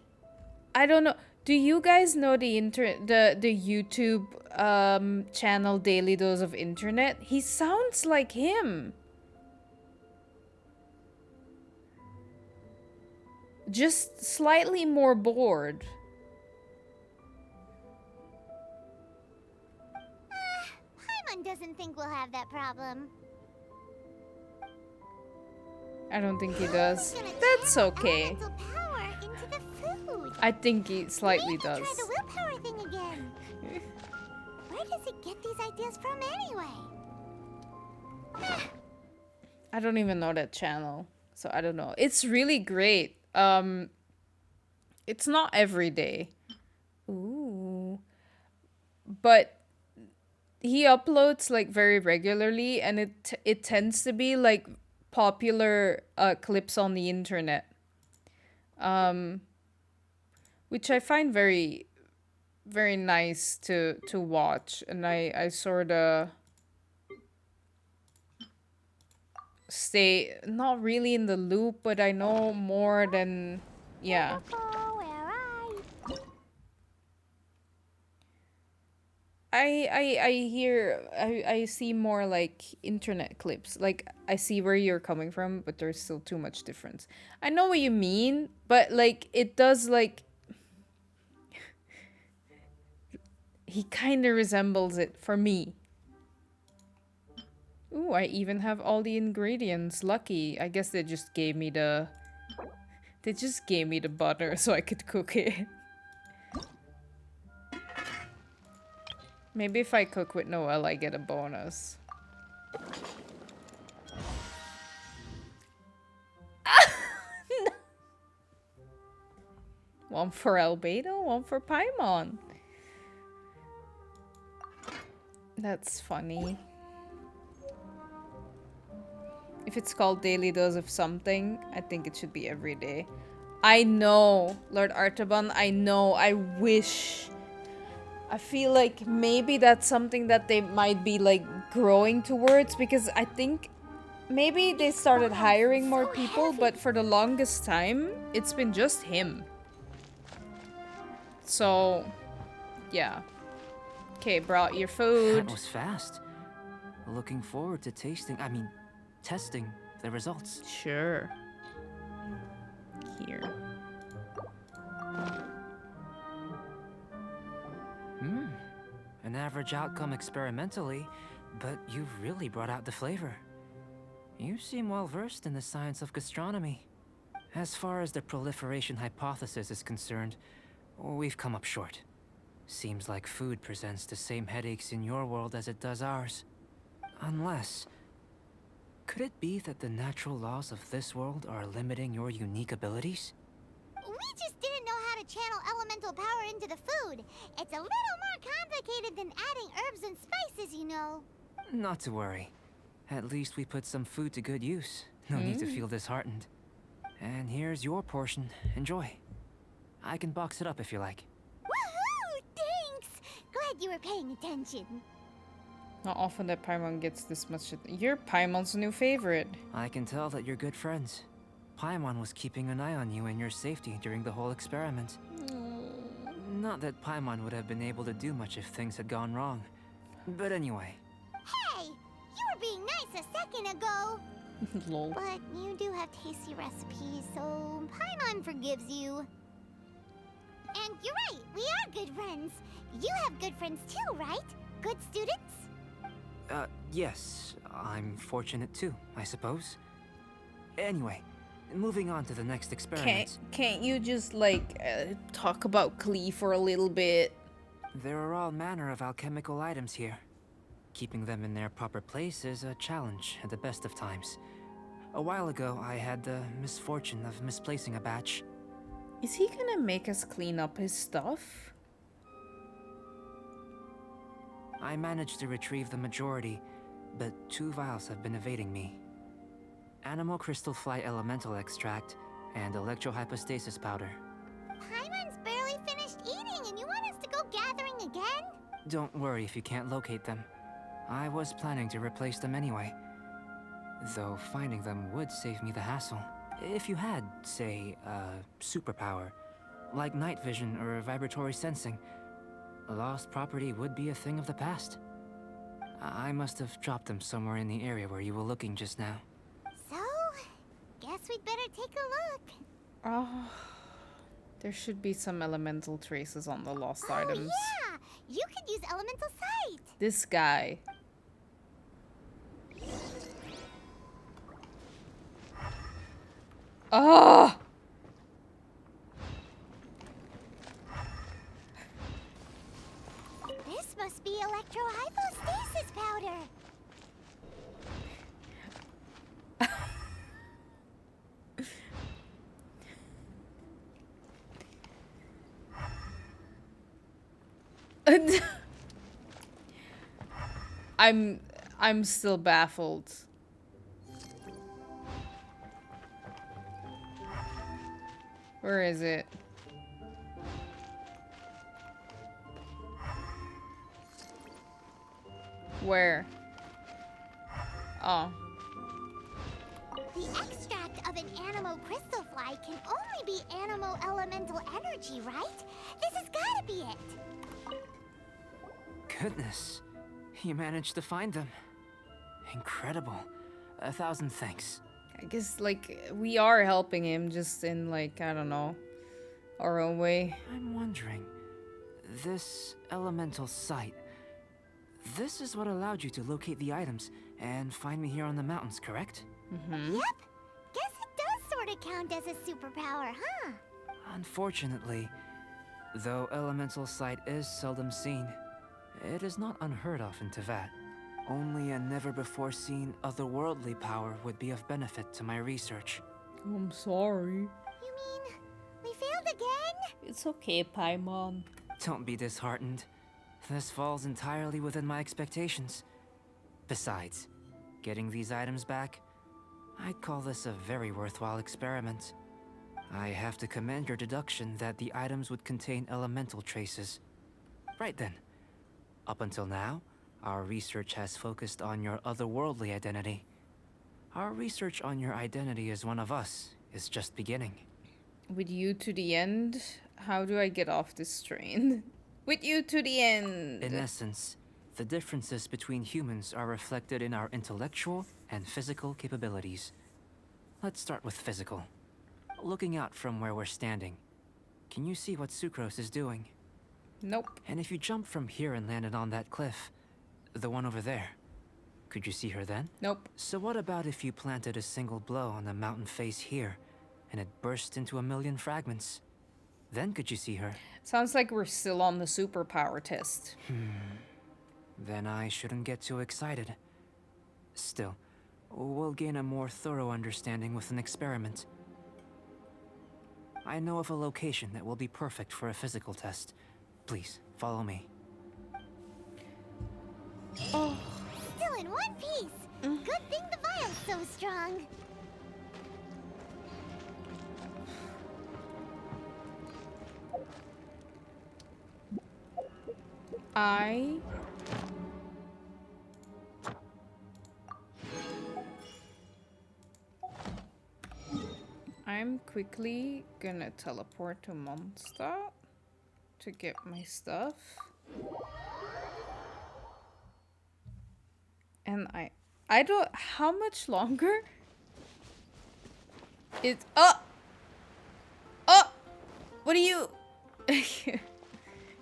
I don't know. Do you guys know the YouTube channel Daily Dose of Internet? He sounds like him. Just slightly more bored. Paimon doesn't think we'll have that problem. I don't think he does. He's gonna That's channel okay. elemental power into the food. I think he slightly We have to does. try the willpower thing again. Where does it get these ideas from anyway? I don't even know that channel, so I don't know. It's really great. It's not every day. Ooh. But he uploads like very regularly, and it tends to be like popular clips on the internet. Which I find very very nice to watch, and I sort of stay not really in the loop, but I know more than yeah. Oh, where are you? I see more like internet clips. Like I see where you're coming from, but there's still too much difference. I know what you mean, but like it does like he kind of resembles it for me. Ooh, I even have all the ingredients. Lucky. I guess they just gave me the butter so I could cook it. Maybe if I cook with Noelle, I get a bonus. No. One for Albedo, one for Paimon. That's funny. If it's called Daily Dose of something, I think it should be every day. I know, Lord Artaban, I know, I wish. I feel like maybe that's something that they might be like growing towards, because I think maybe they started hiring more people, but for the longest time, it's been just him. So, yeah. Okay, brought your food. That was fast. Looking forward to testing the results. Sure. Here. An average outcome experimentally, but you've really brought out the flavor. You seem well versed in the science of gastronomy. As far as the proliferation hypothesis is concerned, we've come up short. Seems like food presents the same headaches in your world as it does ours. Unless... could it be that the natural laws of this world are limiting your unique abilities? We just didn't know how to channel elemental power into the food. It's a little more complicated than adding herbs and spices, you know. Not to worry. At least we put some food to good use. No need to feel disheartened. And here's your portion. Enjoy. I can box it up if you like. Woohoo! Thanks! Glad you were paying attention. Not often that Paimon gets this much. You're Paimon's new favorite. I can tell that you're good friends. Paimon was keeping an eye on you and your safety during the whole experiment. Not that Paimon would have been able to do much if things had gone wrong. But anyway. Hey! You were being nice a second ago. Lol. But you do have tasty recipes, so Paimon forgives you. And you're right, we are good friends. You have good friends too, right? Good students? Yes. I'm fortunate too, I suppose. Anyway, moving on to the next experiment. Can't you just, like, talk about Klee for a little bit? There are all manner of alchemical items here. Keeping them in their proper place is a challenge at the best of times. A while ago, I had the misfortune of misplacing a batch. Is he gonna make us clean up his stuff? I managed to retrieve the majority, but 2 vials have been evading me. Animal crystal fly elemental extract and electrohypostasis powder. Paimon's barely finished eating and you want us to go gathering again? Don't worry if you can't locate them. I was planning to replace them anyway. Though finding them would save me the hassle. If you had, say, a superpower, like night vision or vibratory sensing, lost property would be a thing of the past. I must have dropped them somewhere in the area where you were looking just now. So, guess we'd better take a look. Oh, there should be some elemental traces on the lost items. Yeah! You could use elemental sight! This guy. Oh! This must be electrohypostasis powder! I'm still baffled. Where is it? Where? Oh. The extract of an animo crystal fly can only be animo elemental energy, right? This has gotta be it! Goodness, you managed to find them. Incredible. 1,000 thanks. I guess, like, we are helping him, just in, like, I don't know, our own way. I'm wondering, this elemental sight, this is what allowed you to locate the items and find me here on the mountains, correct? Mm-hmm. Yep! Guess it does sort of count as a superpower, huh? Unfortunately, though elemental sight is seldom seen, it is not unheard of in Teyvat. Only a never-before-seen otherworldly power would be of benefit to my research. I'm sorry. You mean, we failed again? It's okay, Paimon. Don't be disheartened. This falls entirely within my expectations. Besides, getting these items back, I'd call this a very worthwhile experiment. I have to commend your deduction that the items would contain elemental traces. Right then. Up until now, our research has focused on your otherworldly identity. Our research on your identity as one of us is just beginning. With you to the end? How do I get off this train? With you to the end! In essence, the differences between humans are reflected in our intellectual and physical capabilities. Let's start with physical. Looking out from where we're standing, can you see what Sucrose is doing? Nope. And if you jumped from here and landed on that cliff, the one over there, could you see her then? Nope. So what about if you planted a single blow on the mountain face here, and it burst into 1,000,000 fragments? Then could you see her? Sounds like we're still on the superpower test. Then I shouldn't get too excited. Still, we'll gain a more thorough understanding with an experiment. I know of a location that will be perfect for a physical test. Please, follow me. Oh. Still in one piece. Good thing the vial's so strong. I'm quickly gonna teleport to Mondstadt to get my stuff. And I don't, how much longer? It's, oh! What are you?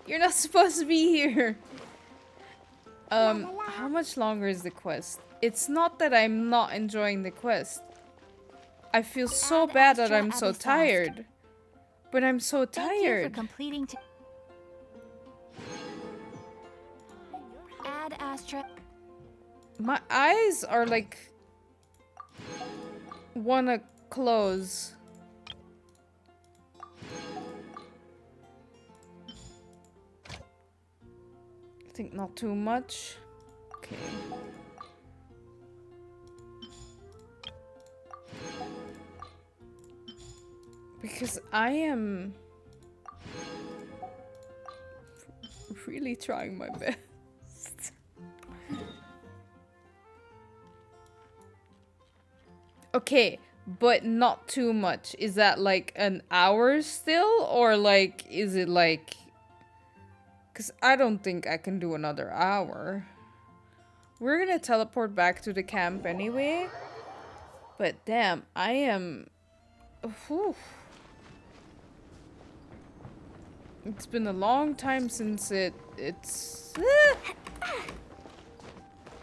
You're not supposed to be here. How much longer is the quest? It's not that I'm not enjoying the quest. I feel so bad that I'm so tired. But I'm so Thank you for tired. completing. Add Astra. My eyes are like wanna close. I think not too much. Okay. Because I am really trying my best. Okay, but not too much. Is that like an hour still? Or like, is it like... Because I don't think I can do another hour. We're gonna teleport back to the camp anyway. But damn, I am... Whew. It's been a long time since it's...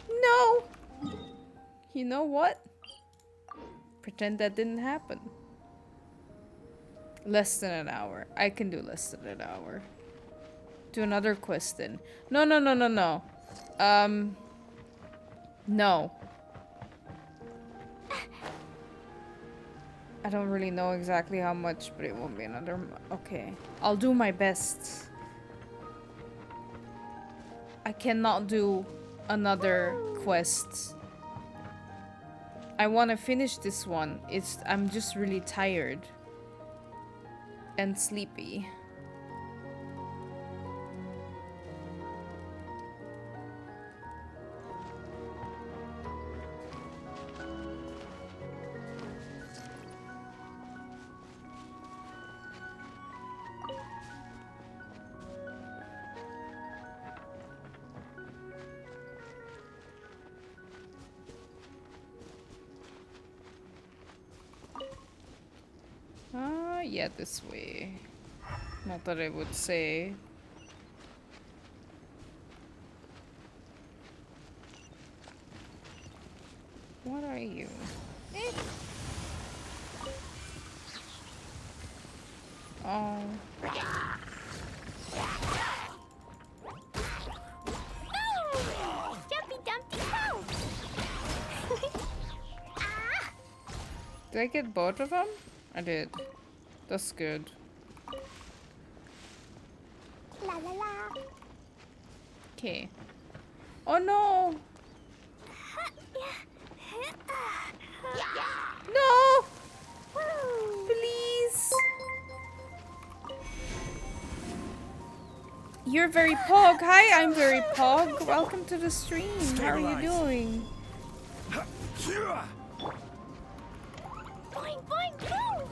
No! You know what? Pretend that didn't happen. Less than an hour. I can do less than an hour. Do another quest then. No. No. I don't really know exactly how much, but it won't be another... Okay. I'll do my best. I cannot do another quest. I want to finish this one. I'm just really tired. And sleepy. Yeah, this way. Not that I would say. What are you? Oh. Jumpy Dumpty Go! Did I get both of them? I did. That's good. La la la. Okay. Oh no! No! Please! You're very Pog. Hi, I'm very Pog. Welcome to the stream. How are you doing? Boing, boing, boom!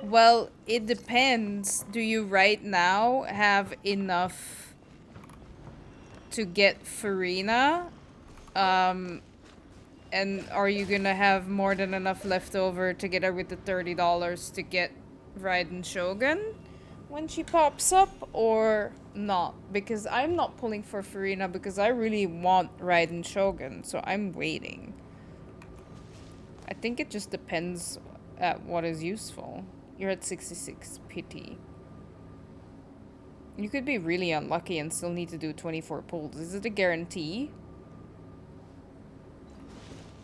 Well, it depends. Do you right now have enough to get Farina? And are you gonna have more than enough left over to get her with the $30 to get Raiden Shogun when she pops up, or not? Because I'm not pulling for Farina because I really want Raiden Shogun, so I'm waiting. I think it just depends at what is useful. You're at 66 pity. You could be really unlucky and still need to do 24 pulls. Is it a guarantee?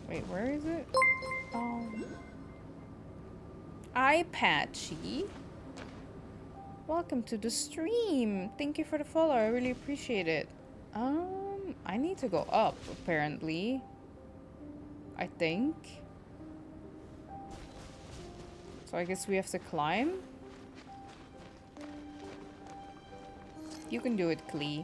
Wait, where is it? Eye Patchy. Welcome to the stream. Thank you for the follow. I really appreciate it. I need to go up, apparently. I think. So I guess we have to climb. You can do it, Klee.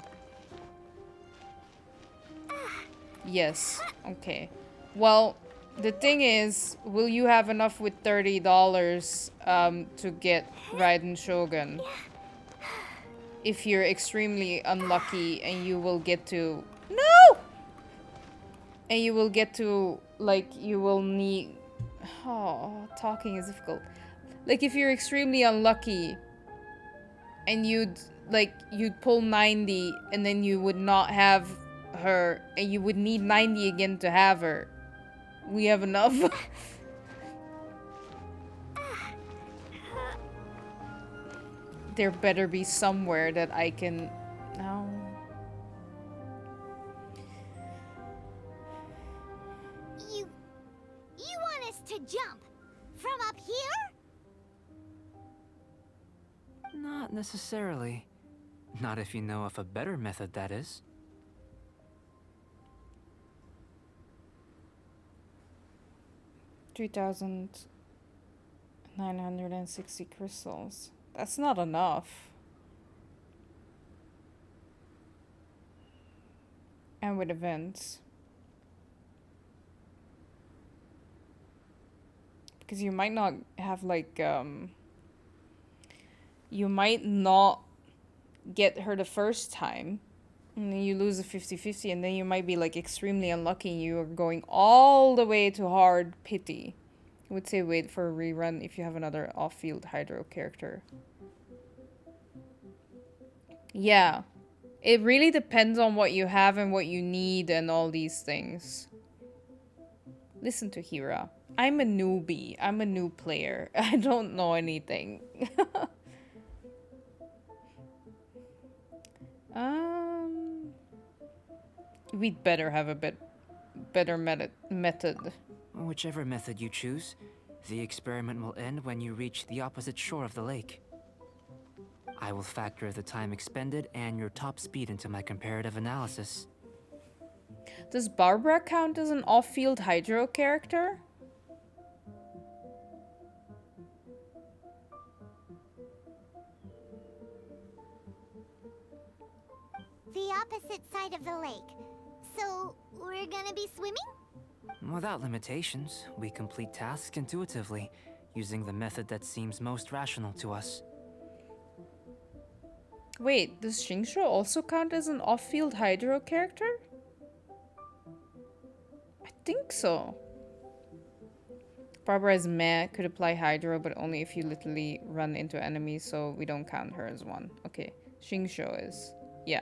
Yes. Okay. Well, the thing is, will you have enough with $30 to get Raiden Shogun? If you're extremely unlucky and you will get to... No! And you will get to, like, you will need... Oh, talking is difficult. Like, if you're extremely unlucky and you'd pull 90 and then you would not have her and you would need 90 again to have her. We have enough. There better be somewhere that I can... No. You want us to jump from up here? Not necessarily. Not if you know of a better method, that is. $3,960 crystals. That's not enough. And with events. Because you might not have, like, you might not get her the first time. And then you lose a 50-50, and then you might be, like, extremely unlucky. You are going all the way to hard pity. I would say wait for a rerun if you have another off-field Hydro character. Yeah. It really depends on what you have and what you need and all these things. Listen to Hira. I'm a newbie. I'm a new player. I don't know anything. We'd better have a bit better method. Whichever method you choose, the experiment will end when you reach the opposite shore of the lake. I will factor the time expended and your top speed into my comparative analysis. Does Barbara count as an off-field Hydro character? The opposite side of the lake. So, we're gonna be swimming? Without limitations, we complete tasks intuitively, using the method that seems most rational to us. Wait, does Shingsho also count as an off-field Hydro character? I think so. Barbara is meh, could apply Hydro, but only if you literally run into enemies, so we don't count her as one. Okay, Shingsho is. Yeah.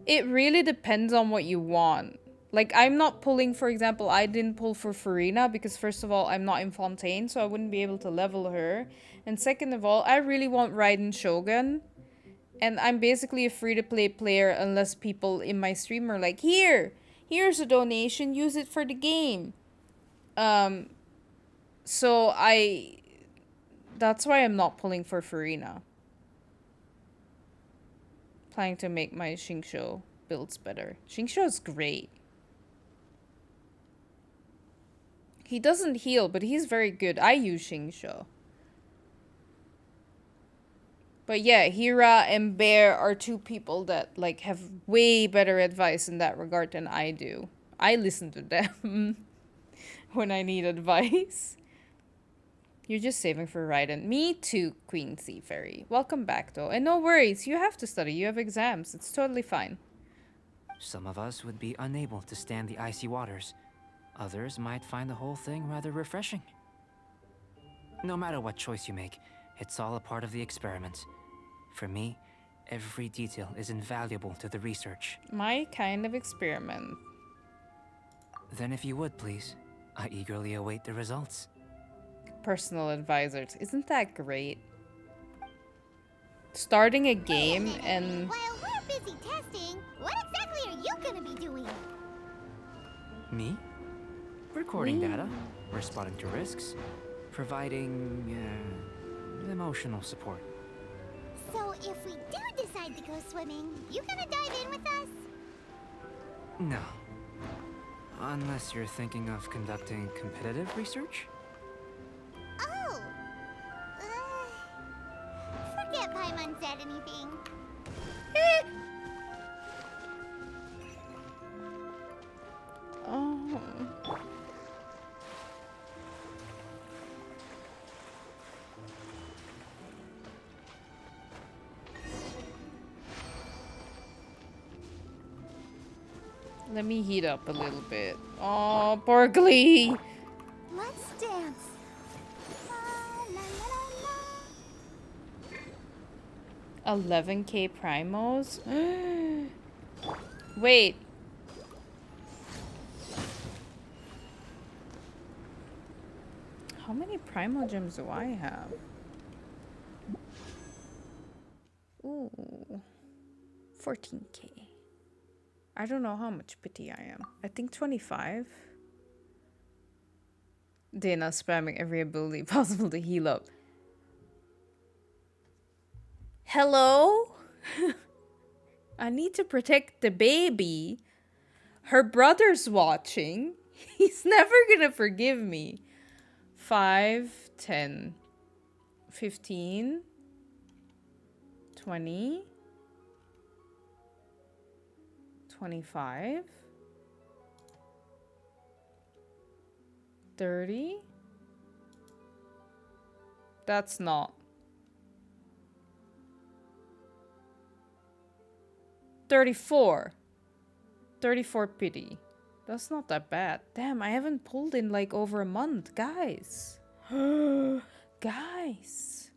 It really depends on what you want. Like, I'm not pulling, for example, I didn't pull for Farina because, first of all, I'm not in Fontaine, so I wouldn't be able to level her. And second of all, I really want Raiden Shogun. And I'm basically a free-to-play player unless people in my stream are like, here's a donation, use it for the game. So that's why I'm not pulling for Farina. Planning to make my Shingsho builds better. Shingsho is great. He doesn't heal, but he's very good. I use Shingsho. But yeah, Hira and Bear are two people that like have way better advice in that regard than I do. I listen to them when I need advice. You're just saving for Raiden. Me too, Queen Sea Fairy. Welcome back though. And no worries, you have to study. You have exams. It's totally fine. Some of us would be unable to stand the icy waters. Others might find the whole thing rather refreshing. No matter what choice you make, it's all a part of the experiment. For me, Every detail is invaluable to the research. My kind of experiment. Then if you would, please, I eagerly await the results. Personal advisors. Isn't that great? Starting a game and... While we're busy testing, what exactly are you gonna be doing? Me? Recording data, responding to risks, providing emotional support. So if we do decide to go swimming, you gonna dive in with us? No. Unless you're thinking of conducting competitive research? Oh! Forget Paimon said anything. Oh. Let me heat up a little bit. Oh, poor Klee. Let's dance. La, la, la, la. 11k primos? Wait. How many primo gems do I have? Ooh. 14k. I don't know how much pity I am. I think 25. Dana spamming every ability possible to heal up. Hello? I need to protect the baby. Her brother's watching. He's never gonna forgive me. 5, 10, 15, 20, 25, 30. That's not. 34. 34 pity. That's not that bad. Damn, I haven't pulled in like over a month, guys. Guys.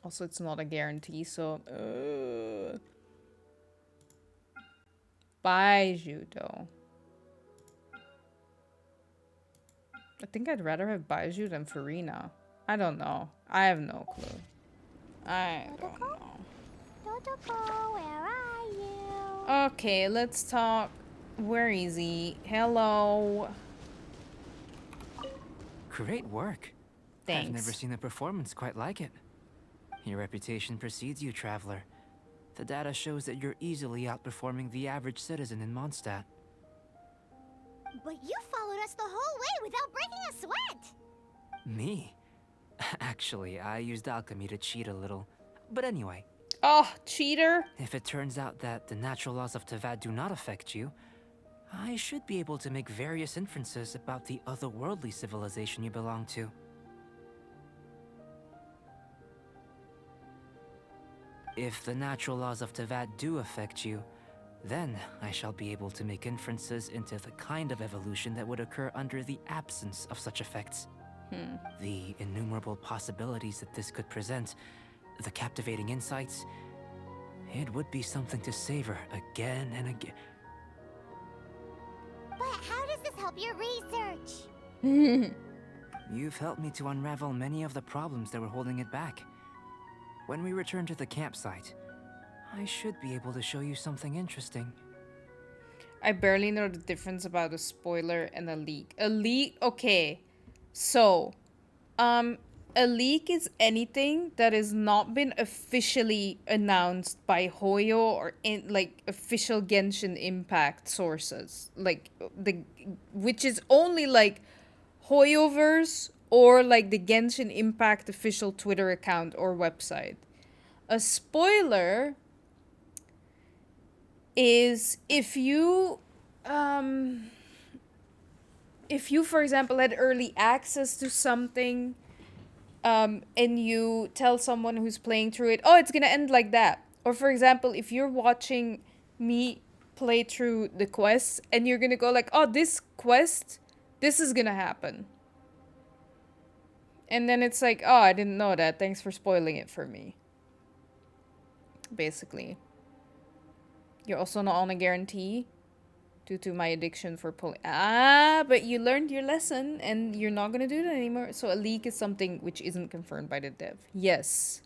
Also, it's not a guarantee, so... Baiju, though. I think I'd rather have Baiju than Farina. I don't know. I have no clue. I don't know. Totoko, where are you? Okay, let's talk. Where is he? Hello. Great work. Thanks. I've never seen a performance quite like it. Your reputation precedes you, traveler. The data shows that you're easily outperforming the average citizen in Mondstadt. But you followed us the whole way without breaking a sweat. Me? Actually, I used alchemy to cheat a little. But anyway, Oh, cheater. if it turns out that the natural laws of Tavad do not affect you, I should be able to make various inferences about the otherworldly civilization you belong to. If the natural laws of Tavad do affect you, then I shall be able to make inferences into the kind of evolution that would occur under the absence of such effects. The innumerable possibilities that this could present, the captivating insights, it would be something to savor again and again. But how does this help your research? You've helped me to unravel many of the problems that were holding it back. When we return to the campsite, I should be able to show you something interesting. I barely know the difference about a spoiler and a leak. A leak, okay. So, a leak is anything that has not been officially announced by Hoyo or in like official Genshin Impact sources. Like which is only like Hoyoverse or like the Genshin Impact official Twitter account or website. A spoiler is if you, for example, had early access to something, and you tell someone who's playing through it, oh, it's gonna end like that. Or for example, if you're watching me play through the quest and you're gonna go like, oh, this quest, this is gonna happen. And then it's like, oh, I didn't know that. Thanks for spoiling it for me. Basically. You're also not on a guarantee due to my addiction for but you learned your lesson and you're not gonna do that anymore. So a leak is something which isn't confirmed by the dev. Yes.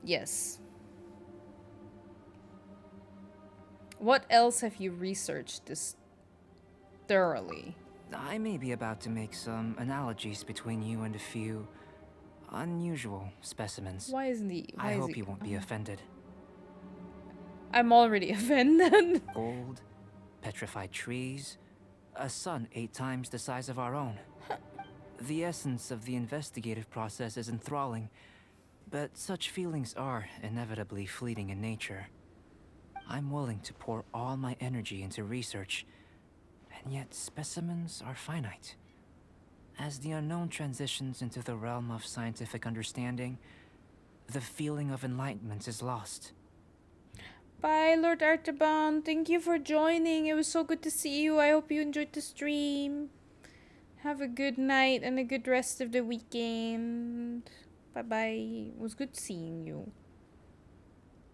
Yes. What else have you researched this thoroughly? I may be about to make some analogies between you and a few unusual specimens. Why isn't he? I hope you won't be offended. I'm already offended. Gold, petrified trees, a sun 8 times the size of our own. The essence of the investigative process is enthralling, but such feelings are inevitably fleeting in nature. I'm willing to pour all my energy into research, and yet specimens are finite. As the unknown transitions into the realm of scientific understanding, the feeling of enlightenment is lost. Bye, Lord Artaban. Thank you for joining. It was so good to see you. I hope you enjoyed the stream. Have a good night and a good rest of the weekend. Bye-bye. It was good seeing you.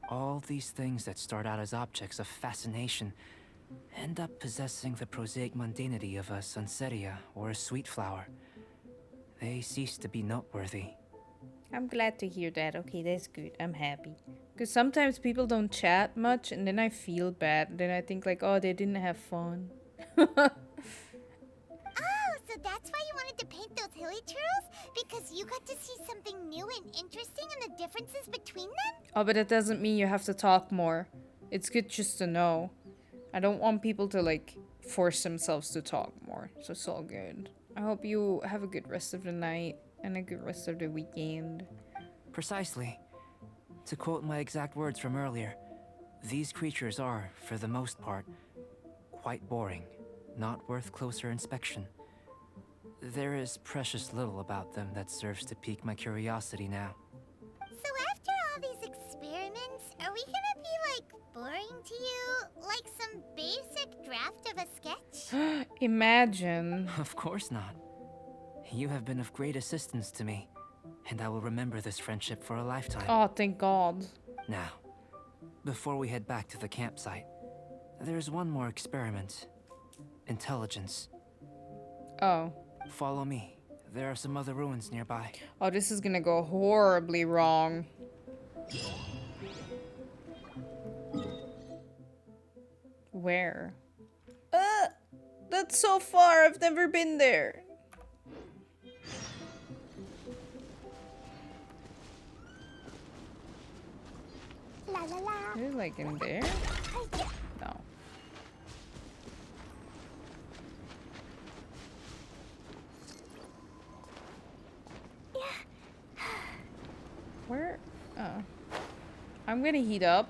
All these things that start out as objects of fascination end up possessing the prosaic mundanity of a sunsetia or a sweet flower. They cease to be noteworthy. I'm glad to hear that. Okay, that's good. I'm happy. Because sometimes people don't chat much and then I feel bad. Then I think like, oh, they didn't have fun. Oh, so that's why you wanted to paint those hilly turtles? Because you got to see something new and interesting and the differences between them? Oh, but that doesn't mean you have to talk more. It's good just to know. I don't want people to like force themselves to talk more. So it's all good. I hope you have a good rest of the night and a good rest of the weekend. Precisely. To quote my exact words from earlier, these creatures are, for the most part, quite boring, not worth closer inspection. There is precious little about them that serves to pique my curiosity now. So after all these experiments, are we gonna be, like, boring to you? Like some basic draft of a sketch? Imagine. Of course not. You have been of great assistance to me, and I will remember this friendship for a lifetime. Oh, thank God. Now, before we head back to the campsite, there's one more experiment. Intelligence. Oh. Follow me. There are some other ruins nearby. Oh, this is gonna go horribly wrong. Where? That's so far. I've never been there. La la la. Is it like in there? No. Where? Oh. I'm gonna heat up.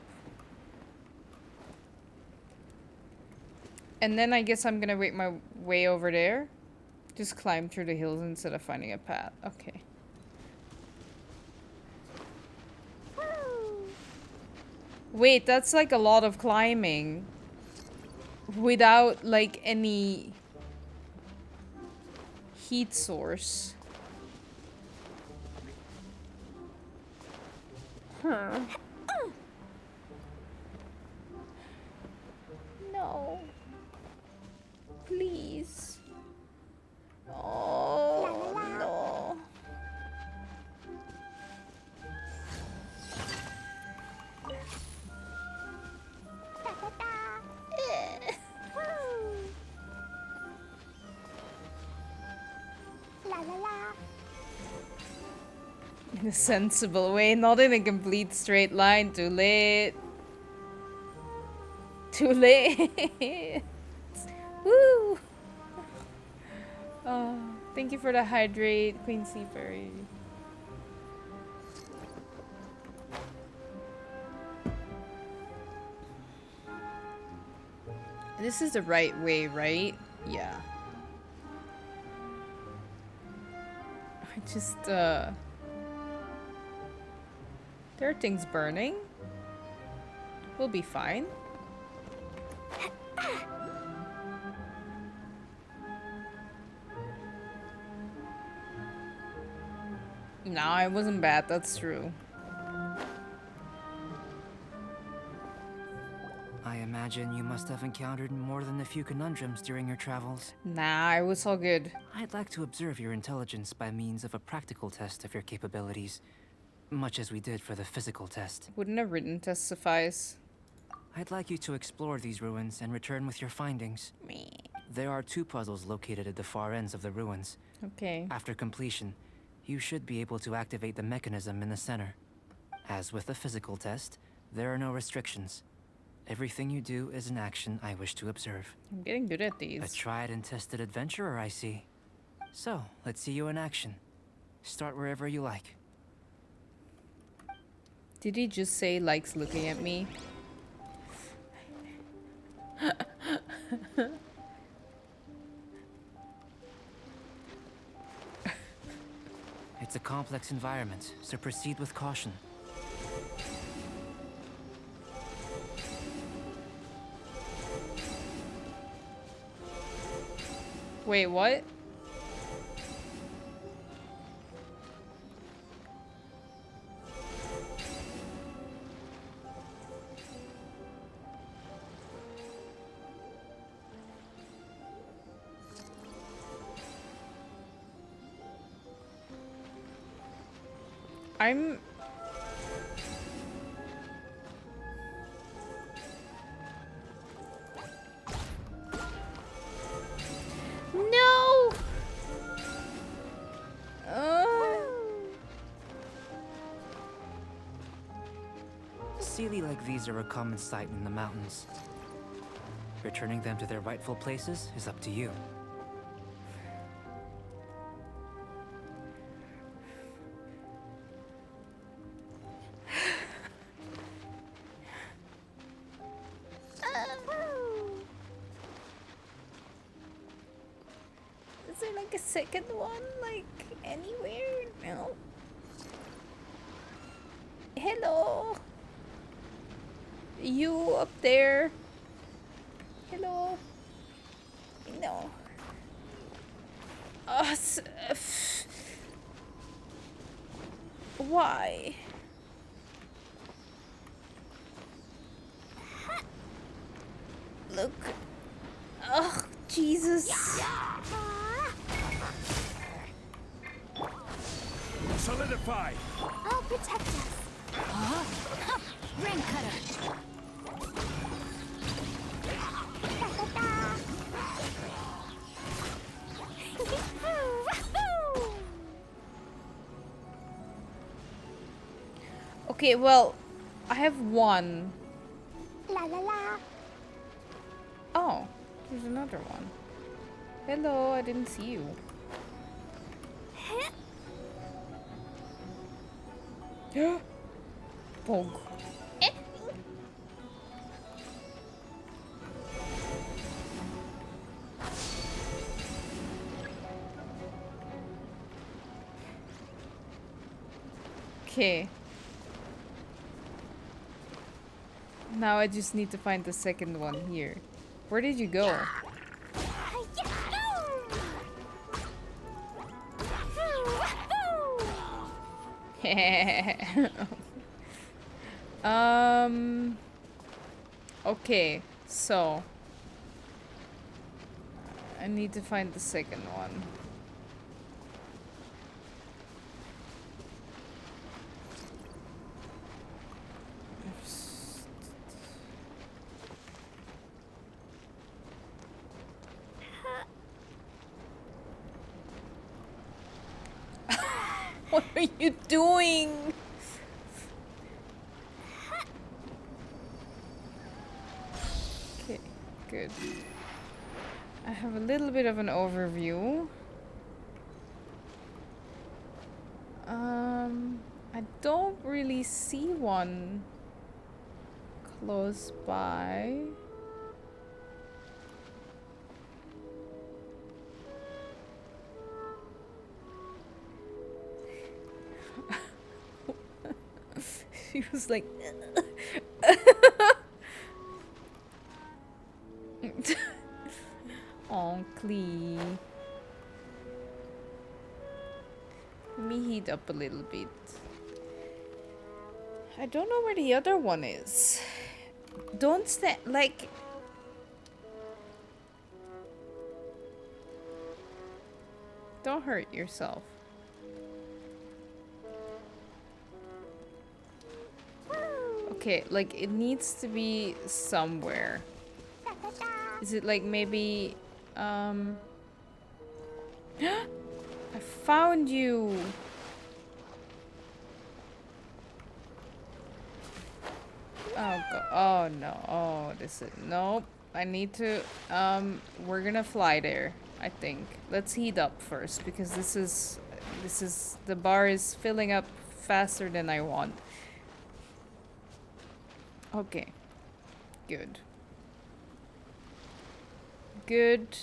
And then I guess I'm gonna make my way over there. Just climb through the hills instead of finding a path. Okay. Wait, that's like a lot of climbing. Without like any heat source. Huh. No. Please. Oh, no. La la la. In a sensible way, not in a complete straight line. Too late. Too late. Woo! Oh, thank you for the hydrate, Queen Seabury. This is the right way, right? Yeah. I just, there are things burning. We'll be fine. Nah, it wasn't bad, that's true. I imagine you must have encountered more than a few conundrums during your travels. Nah, it was all good. I'd like to observe your intelligence by means of a practical test of your capabilities, much as we did for the physical test. Wouldn't a written test suffice? I'd like you to explore these ruins and return with your findings. Meh. There are 2 puzzles located at the far ends of the ruins. Okay. After completion, you should be able to activate the mechanism in the center. As with the physical test, there are no restrictions. Everything you do is an action I wish to observe. I'm getting good at A these. tried and tested adventurer, I see. So, let's see you in action. Start wherever you like. Did he just say likes looking at me? It's a complex environment, so proceed with caution. Wait, what? I'm... No! Sealy like these are a common sight in the mountains. Returning them to their rightful places is up to you. Is there like a second one? Like anywhere? No. Hello? You up there? Hello? No. Why? Look. Ugh, Jesus. Solidify! I'll protect us. Rain cutter. Okay, well, I have one. La la la. Oh, there's another one. Hello, I didn't see you. Pog. Okay. Now I just need to find the second one here. Where did you go? Okay, so I need to find the second one. What are you doing? Okay, good. I have a little bit of an overview. I don't really see one close by. He was like oh, Klee. Me heat up a little bit. I don't know where the other one is. Don't stand like... Don't hurt yourself. Okay, like it needs to be somewhere. Is it like maybe I found you. Oh god. Oh no. Oh, this is nope. I need to we're gonna fly there, I think. Let's heat up first because this is the bar is filling up faster than I want. Okay. Good. Good.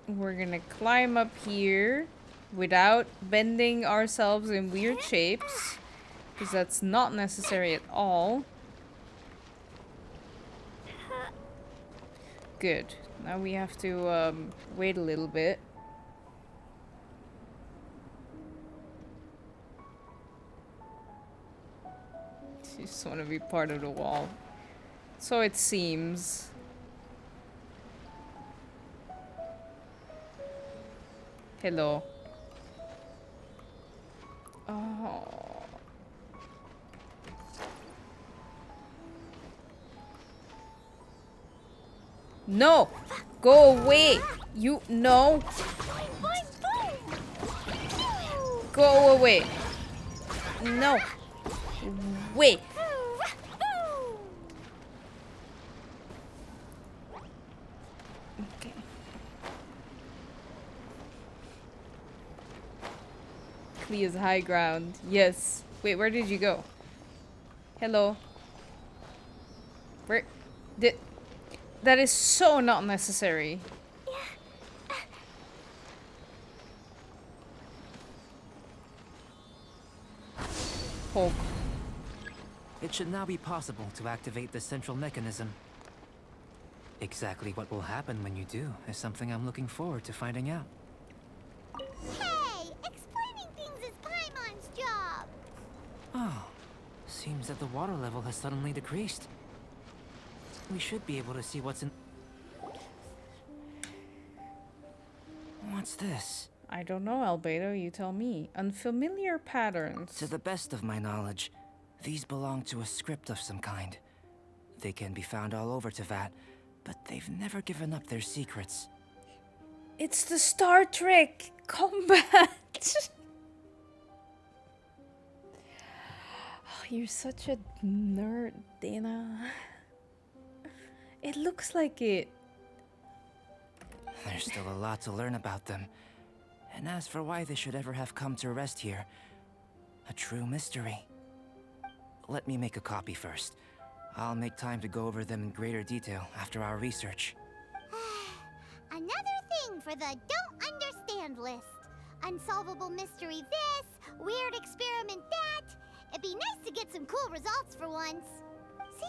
We're gonna climb up here without bending ourselves in weird shapes, because that's not necessary at all. Good. Now we have to wait a little bit. You just want to be part of the wall. So it seems. Hello. Oh. No! Go away! You no! Go away! No! Wait! Okay. Klee is high ground. Yes. Wait, where did you go? Hello. Where did... That is so not necessary. Hulk. It should now be possible to activate the central mechanism. Exactly what will happen when you do is something I'm looking forward to finding out. Hey, explaining things is Paimon's job. Oh, seems that the water level has suddenly decreased. We should be able to see what's in... What's this? I don't know, Albedo, you tell me. Unfamiliar patterns. To the best of my knowledge, these belong to a script of some kind. They can be found all over Teyvat, but they've never given up their secrets. It's the Star Trek combat! Oh, you're such a nerd, Dana. It looks like it. There's still a lot to learn about them. And as for why they should ever have come to rest here, a true mystery. Let me make a copy first. I'll make time to go over them in greater detail after our research. Another thing for the don't understand list. Unsolvable mystery this, weird experiment that. It'd be nice to get some cool results for once.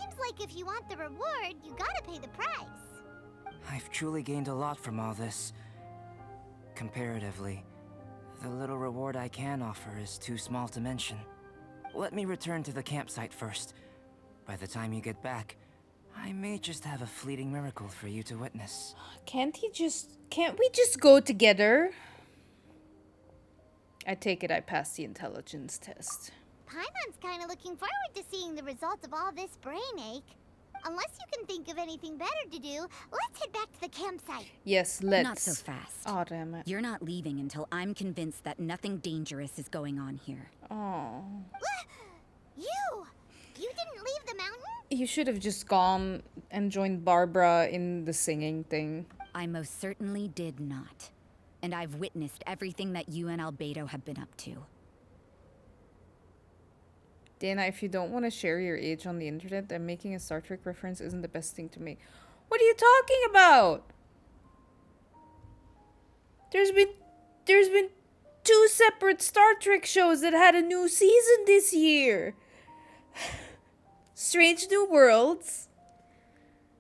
Seems like if you want the reward, you gotta pay the price. I've truly gained a lot from all this. Comparatively, the little reward I can offer is too small to mention. Let me return to the campsite first. By the time you get back, I may just have a fleeting miracle for you to witness. Can't we just go together? I take it I passed the intelligence test. Paimon's kinda looking forward to seeing the results of all this brain ache. Unless you can think of anything better to do, let's head back to the campsite. Yes, let's. Not so fast. Oh, damn it. You're not leaving until I'm convinced that nothing dangerous is going on here. Oh. You didn't leave the mountain? You should have just gone and joined Barbara in the singing thing. I most certainly did not. And I've witnessed everything that you and Albedo have been up to. Dana, if you don't want to share your age on the internet, then making a Star Trek reference isn't the best thing to make. What are you talking about? There's been 2 separate Star Trek shows that had a new season this year. Strange New Worlds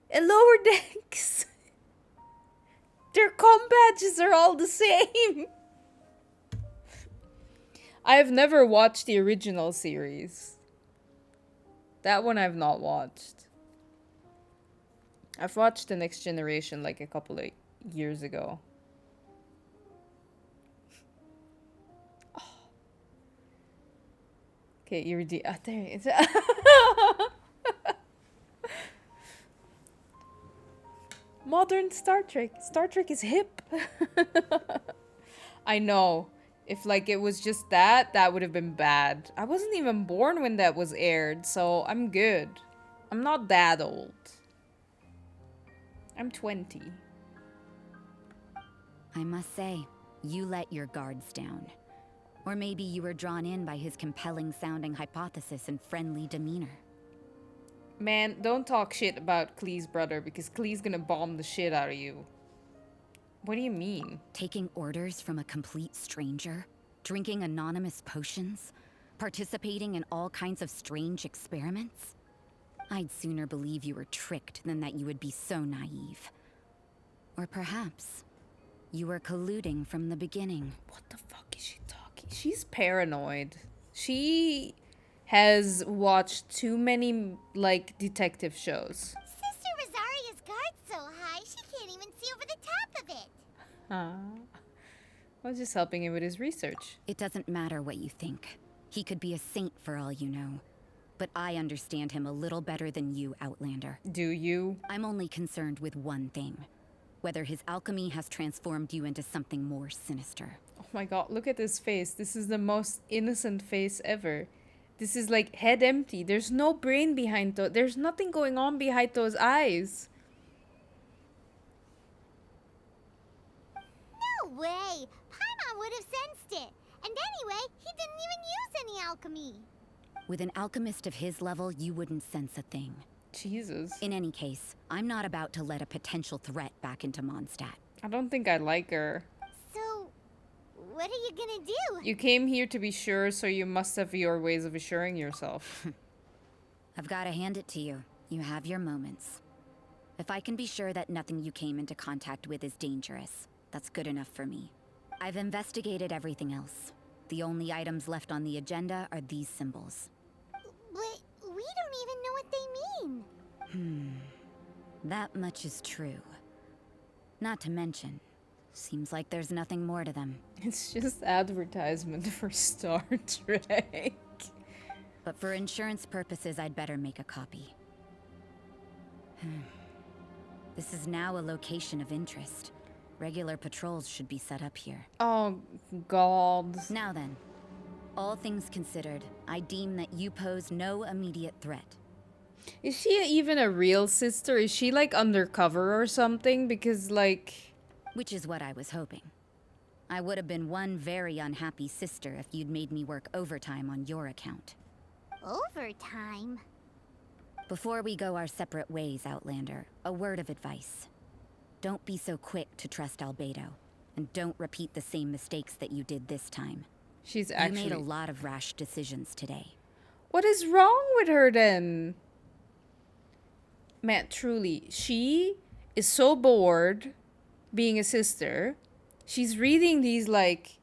and Lower Decks. Their com badges are all the same. I have never watched the original series. That one I've not watched. I've watched The Next Generation like a couple of years ago. Okay, you're there it is. Modern Star Trek. Star Trek is hip. I know. If like it was just that would have been bad. I wasn't even born when that was aired, so I'm good. I'm not that old. I'm 20. I must say, you let your guards down. Or maybe you were drawn in by his compelling-sounding hypothesis and friendly demeanor. Man, don't talk shit about Klee's brother because Klee's gonna bomb the shit out of you. What do you mean? Taking orders from a complete stranger? Drinking anonymous potions? Participating in all kinds of strange experiments? I'd sooner believe you were tricked than that you would be so naive. Or perhaps you were colluding from the beginning. What the fuck is she talking? She's paranoid. She has watched too many, like, detective shows. Sister Rosaria's guard's so high, she can't even see over the top of it. I was just helping him with his research. It doesn't matter what you think. He could be a saint for all you know. But I understand him a little better than you, Outlander. Do you? I'm only concerned with one thing. Whether his alchemy has transformed you into something more sinister. Oh my god, look at this face. This is the most innocent face ever. This is like head empty. There's no brain behind those. There's nothing going on behind those eyes. No way! Paimon would have sensed it. And anyway, he didn't even use any alchemy. With an alchemist of his level, you wouldn't sense a thing. Jesus. In any case, I'm not about to let a potential threat back into Mondstadt. I don't think I like her. So, what are you gonna do? You came here to be sure, so you must have your ways of assuring yourself. I've got to hand it to you. You have your moments. If I can be sure that nothing you came into contact with is dangerous, that's good enough for me. I've investigated everything else. The only items left on the agenda are these symbols. But we don't even know what they mean. That much is true. Not to mention, seems like there's nothing more to them. It's just advertisement for Star Trek. But for insurance purposes, I'd better make a copy. This is now a location of interest. Regular patrols should be set up here. Oh, God. Now then, all things considered, I deem that you pose no immediate threat. Is she even a real sister? Is she like undercover or something? Because like... Which is what I was hoping. I would have been one very unhappy sister if you'd made me work overtime on your account. Overtime? Before we go our separate ways, Outlander, a word of advice. Don't be so quick to trust Albedo, and don't repeat the same mistakes that you did this time. She's actually... You made a lot of rash decisions today. What is wrong with her then? Man, truly, she is so bored being a sister. She's reading these like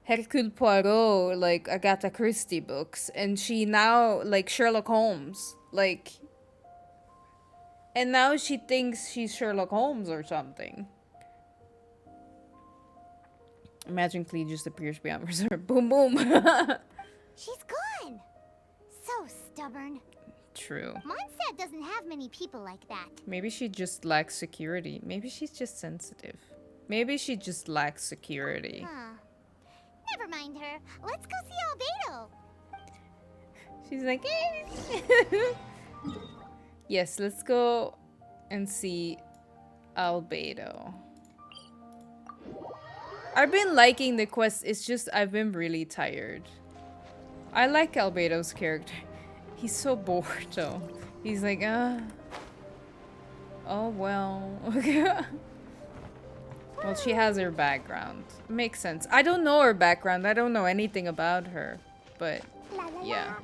Hercule Poirot, like Agatha Christie books, and she now like Sherlock Holmes, like, and now she thinks she's Sherlock Holmes or something. Imagine Klee just appears beyond reserve. Boom, boom. She's gone! So stubborn. True. Mondstadt doesn't have many people like that. Maybe she just lacks security. Maybe she's just sensitive. Maybe she just lacks security. Huh. Never mind her. Let's go see Albedo. She's like, eh. Yes, let's go and see Albedo. I've been liking the quest. It's just I've been really tired. I like Albedo's character. He's so bored though. He's like, oh well. Well, she has her background. Makes sense. I don't know her background. I don't know anything about her. But yeah.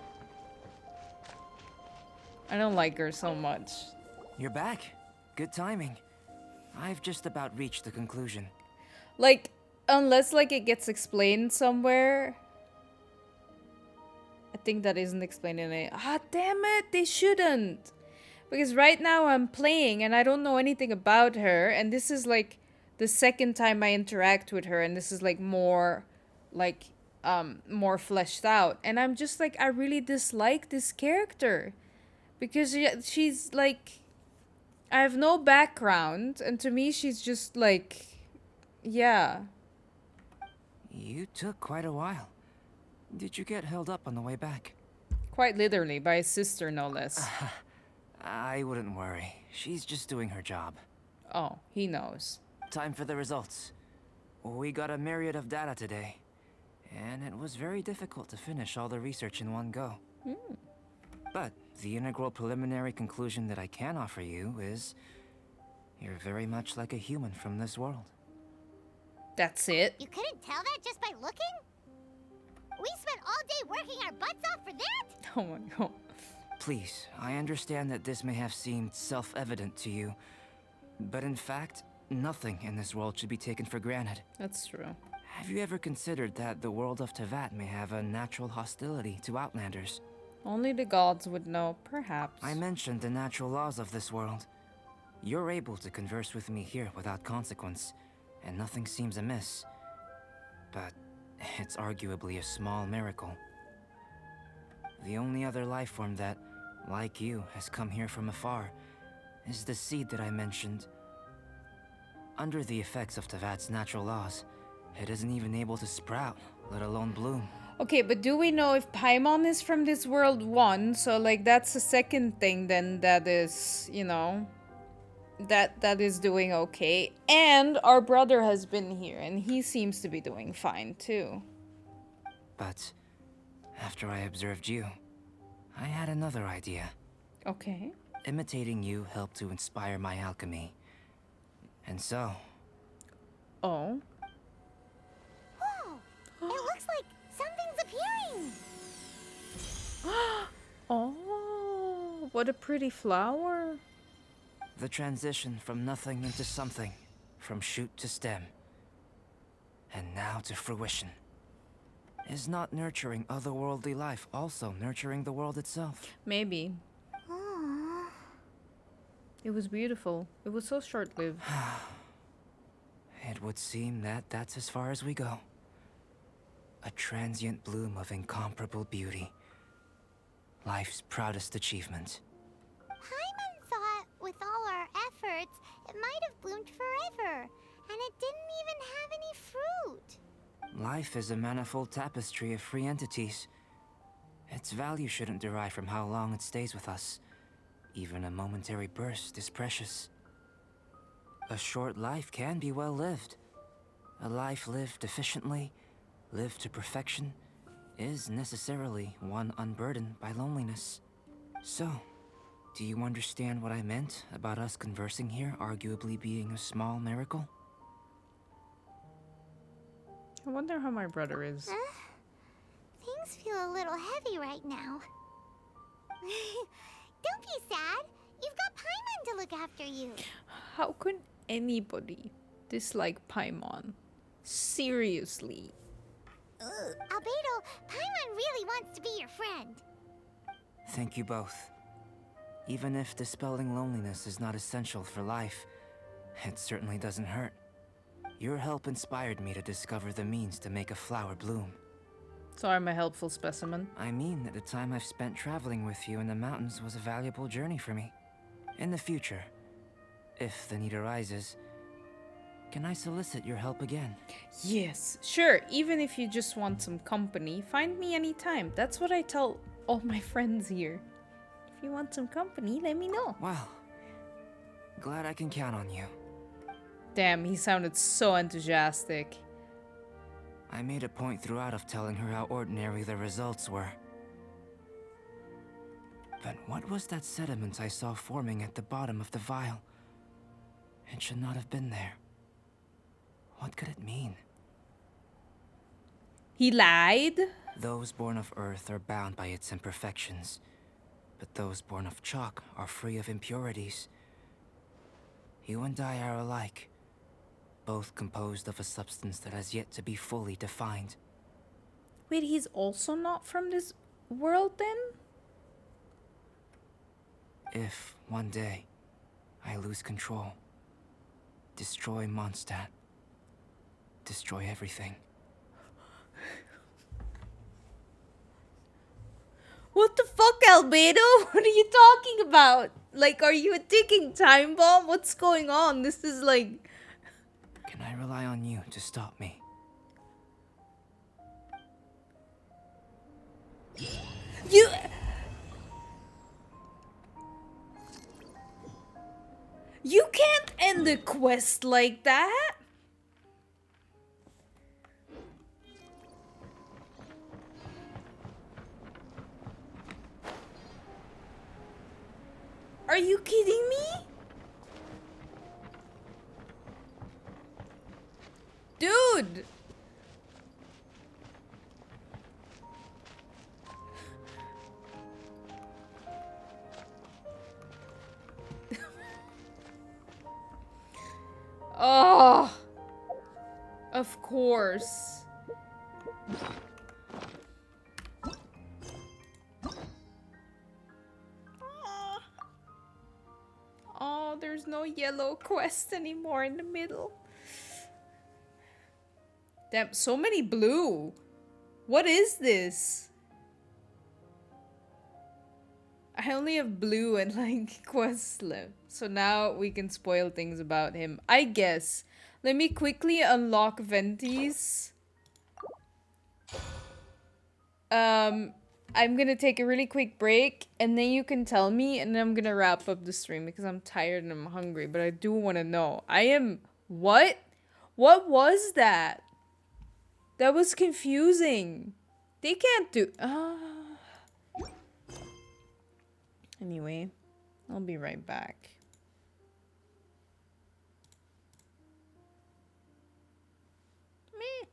I don't like her so much. You're back. Good timing. I've just about reached the conclusion. Like, Unless like it gets explained somewhere. I think that isn't explained in it. Ah, damn it, they shouldn't. Because right now I'm playing and I don't know anything about her, and this is like the second time I interact with her, and this is like like more fleshed out. And I'm just like, I really dislike this character. Because she's like, I have no background, and to me she's just like, yeah. You took quite a while. Did you get held up on the way back? Quite literally, by his sister, no less. I wouldn't worry. She's just doing her job. Oh, he knows. Time for the results. We got a myriad of data today, and it was very difficult to finish all the research in one go. But the integral preliminary conclusion that I can offer you is you're very much like a human from this world. That's it. You couldn't tell that just by looking? We spent all day working our butts off for that? Oh my god. Please, I understand that this may have seemed self-evident to you, but in fact, nothing in this world should be taken for granted. That's true. Have you ever considered that the world of Tevat may have a natural hostility to Outlanders? Only the gods would know, perhaps. I mentioned the natural laws of this world. You're able to converse with me here without consequence, and nothing seems amiss. But it's arguably a small miracle. The only other life form that, like you, has come here from afar is the seed that I mentioned. Under the effects of Tevat's natural laws, it isn't even able to sprout, let alone bloom. Okay, but do we know if Paimon is from this world? One, so like that's the second thing then that is, you know, that is doing okay. And our brother has been here and he seems to be doing fine too. But after I observed you, I had another idea. Okay. Imitating you helped to inspire my alchemy. And so... Oh. Whoa! It looks like something's appearing! Oh, what a pretty flower. the transition from nothing into something, from shoot to stem, and now to fruition. Is not nurturing otherworldly life also nurturing the world itself? Maybe. Aww. It was beautiful. It was so short-lived. It would seem that that's as far as we go. A transient bloom of incomparable beauty. Life's proudest achievement. Paimon thought, with all our efforts, it might have bloomed forever, and it didn't even have any fruit. Life is a manifold tapestry of free entities. Its value shouldn't derive from how long it stays with us. Even a momentary burst is precious. A short life can be well lived. A life lived efficiently, lived to perfection, is necessarily one unburdened by loneliness. So, do you understand what I meant about us conversing here arguably being a small miracle? I wonder how my brother is. Things feel a little heavy right now. Don't be sad. You've got Paimon to look after you. How could anybody dislike Paimon? Seriously. Albedo, Paimon really wants to be your friend. Thank you both. Even if dispelling loneliness is not essential for life, it certainly doesn't hurt. Your help inspired me to discover the means to make a flower bloom. So I'm a helpful specimen. I mean that the time I've spent traveling with you in the mountains was a valuable journey for me. In the future, if the need arises, can I solicit your help again? Yes, sure. Even if you just want some company, find me anytime. That's what I tell all my friends here. If you want some company, let me know. Well, glad I can count on you. Damn, he sounded so enthusiastic. I made a point throughout of telling her how ordinary the results were. But what was that sediment I saw forming at the bottom of the vial? It should not have been there. What could it mean? He lied? Those born of Earth are bound by its imperfections, but those born of chalk are free of impurities. You and I are alike. both composed of a substance that has yet to be fully defined. Wait, he's also not from this world then? If, one day, I lose control, destroy Mondstadt, destroy everything. What the fuck, Albedo? What are you talking about? Like, are you a ticking time bomb? What's going on? This is like... Can I rely on you to stop me? You... You can't end a quest like that! Are you kidding me? Dude! Oh, of course. Oh, there's no yellow quest anymore in the middle. Damn, so many blue. What is this? I only have blue and like quests left. So now we can spoil things about him, I guess. Let me quickly unlock Venti's. I'm gonna take a really quick break and then you can tell me and then I'm gonna wrap up the stream because I'm tired and I'm hungry, but I do want to know. I am... What? What was that? That was confusing. They can't do... Anyway, I'll be right back. Meh.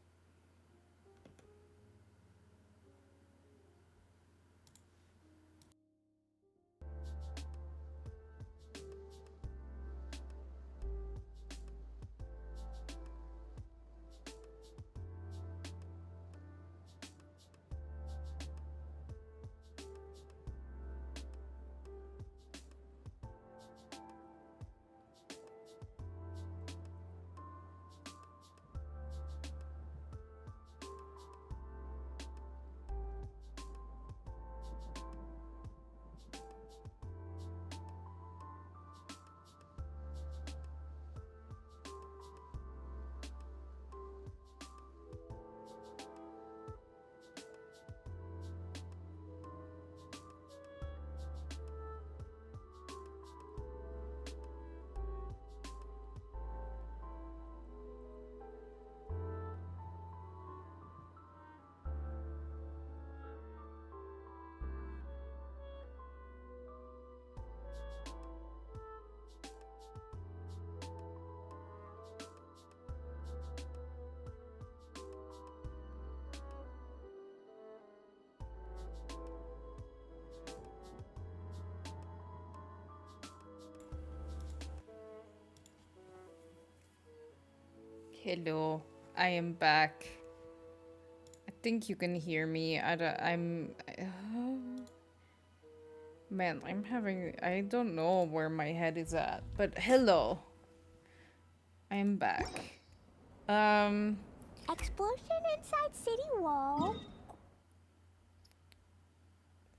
Hello, I am back. I think you can hear me. Man, I'm having... I don't know where my head is at. But hello. I'm back. Explosion inside city wall.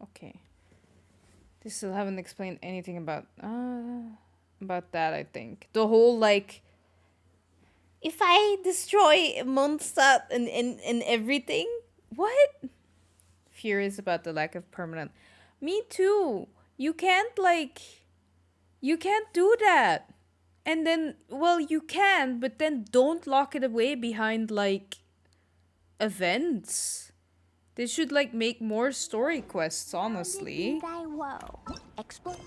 Okay. They still haven't explained anything about that, I think. The whole, like... If I destroy Mondstadt and everything? What? Furious about the lack of permanent... Me too. You can't, like... You can't do that. And then, well, you can, but then don't lock it away behind, like, events. They should, like, make more story quests, honestly. Thy woe. Explode.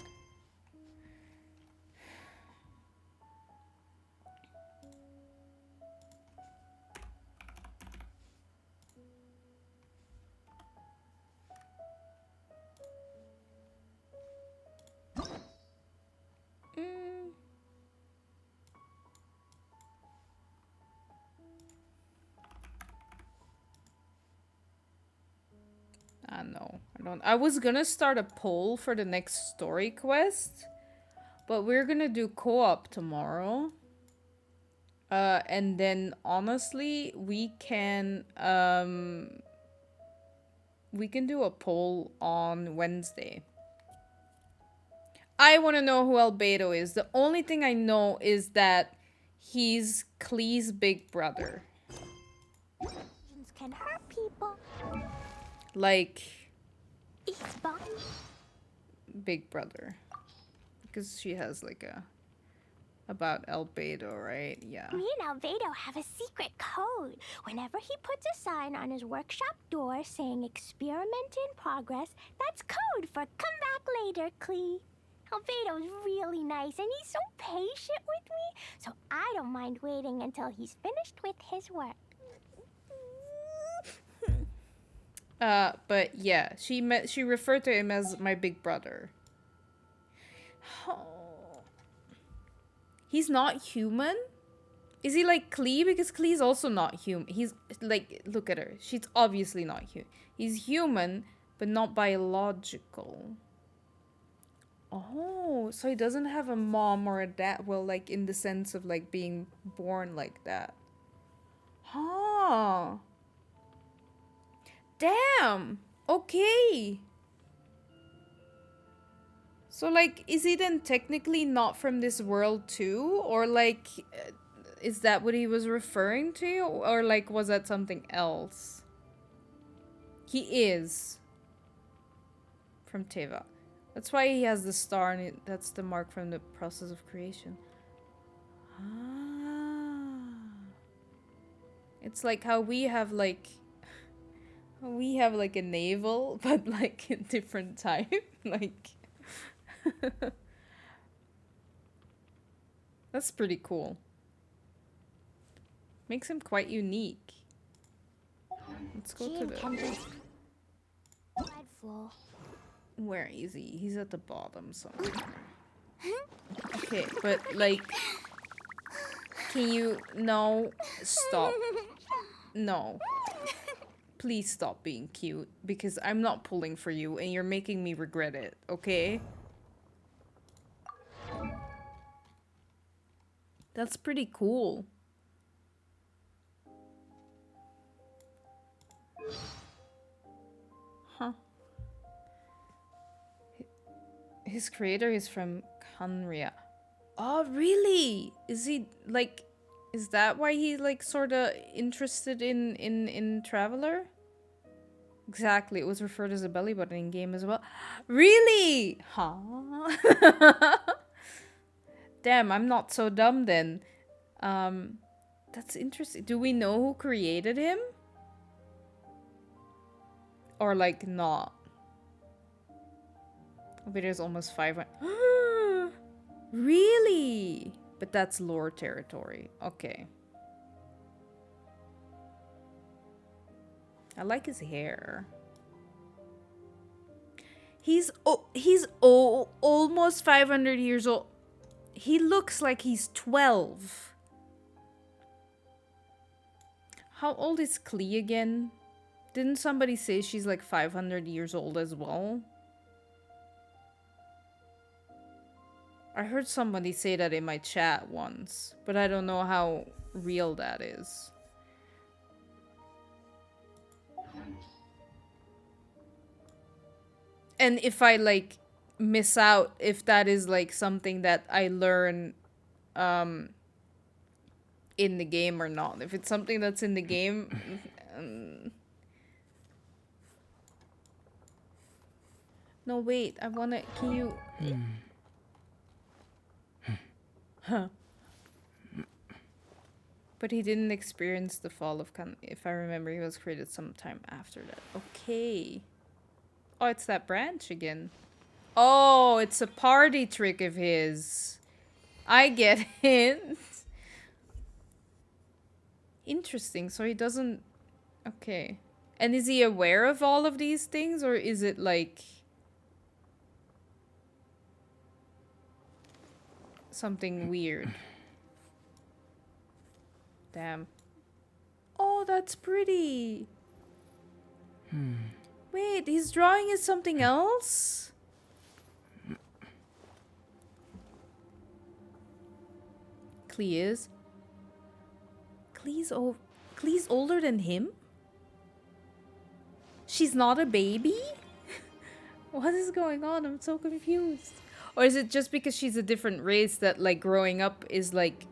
know. I was gonna start a poll for the next story quest, but we're gonna do co-op tomorrow. And then honestly, we can do a poll on Wednesday. I want to know who Albedo is. The only thing I know is that he's Klee's big brother. Can hurt people. Like, It's fun. big brother. Because she has like a... About Albedo, right? Yeah. Me and Albedo have a secret code. Whenever he puts a sign on his workshop door saying experiment in progress, that's code for come back later, Klee. Albedo's really nice and he's so patient with me, so I don't mind waiting until he's finished with his work. But yeah, she referred to him as my big brother. Oh. He's not human? Is he like Klee? Because Klee's also not human. He's like, look at her. She's obviously not human. He's human, but not biological. Oh, so he doesn't have a mom or a dad. Well, like in the sense of like being born like that. Huh. Damn. Okay. So, like, is he then technically not from this world too? Or, like, is that what he was referring to? Or, like, was that something else? He is. From Teva. That's why he has the star, and that's the mark from the process of creation. Ah. It's like how we have, like... We have, like, a navel, but, like, a different type. Like... That's pretty cool. Makes him quite unique. Let's go to the... Where is he? He's at the bottom somewhere. Okay, but like... Can you... No. Stop. No. Please stop being cute, because I'm not pulling for you and you're making me regret it, okay? That's pretty cool. Huh. His creator is from Kanria. Oh, really? Is he, like... Is that why he's, like, sorta interested in Traveler? Exactly, it was referred as a belly button in game as well. Really? Huh? Damn, I'm not so dumb then. That's interesting. Do we know who created him? Or like not? But there's almost 500. Really? But that's lore territory. Okay. I like his hair. He's almost 500 years old. He looks like he's 12. How old is Klee again? Didn't somebody say she's like 500 years old as well? I heard somebody say that in my chat once, but I don't know how real that is. And if I like miss out, if that is like something that I learn in the game or not. If it's something that's in the game, no, wait, I wanna, can you... Huh. But he didn't experience the fall of Khan. If I remember, he was created sometime after that. Okay. Oh, it's that branch again. Oh, it's a party trick of his. I get it. Interesting. So he doesn't... Okay. And is he aware of all of these things? Or is it like... something weird? Damn. Oh, that's pretty. Wait, his drawing is something else? Klee is? Klee's older than him? She's not a baby? What is going on? I'm so confused. Or is it just because she's a different race that, like, growing up is, like...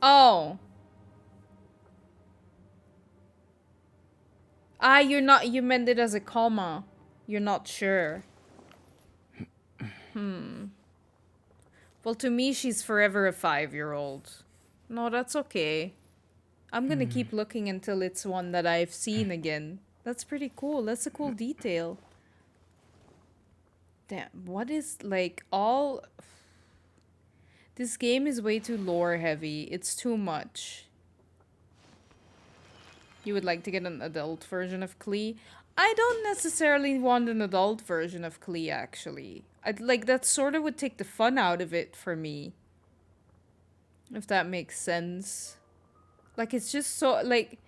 Oh. Ah, you're not... You meant it as a comma. You're not sure. Well, to me, she's forever a 5-year-old. No, that's okay. I'm gonna keep looking until it's one that I've seen again. That's pretty cool. That's a cool detail. Damn, what is, like, all... This game is way too lore heavy. It's too much. You would like to get an adult version of Klee? I don't necessarily want an adult version of Klee, actually. I'd like, that sort of would take the fun out of it for me. If that makes sense. Like, it's just so, like...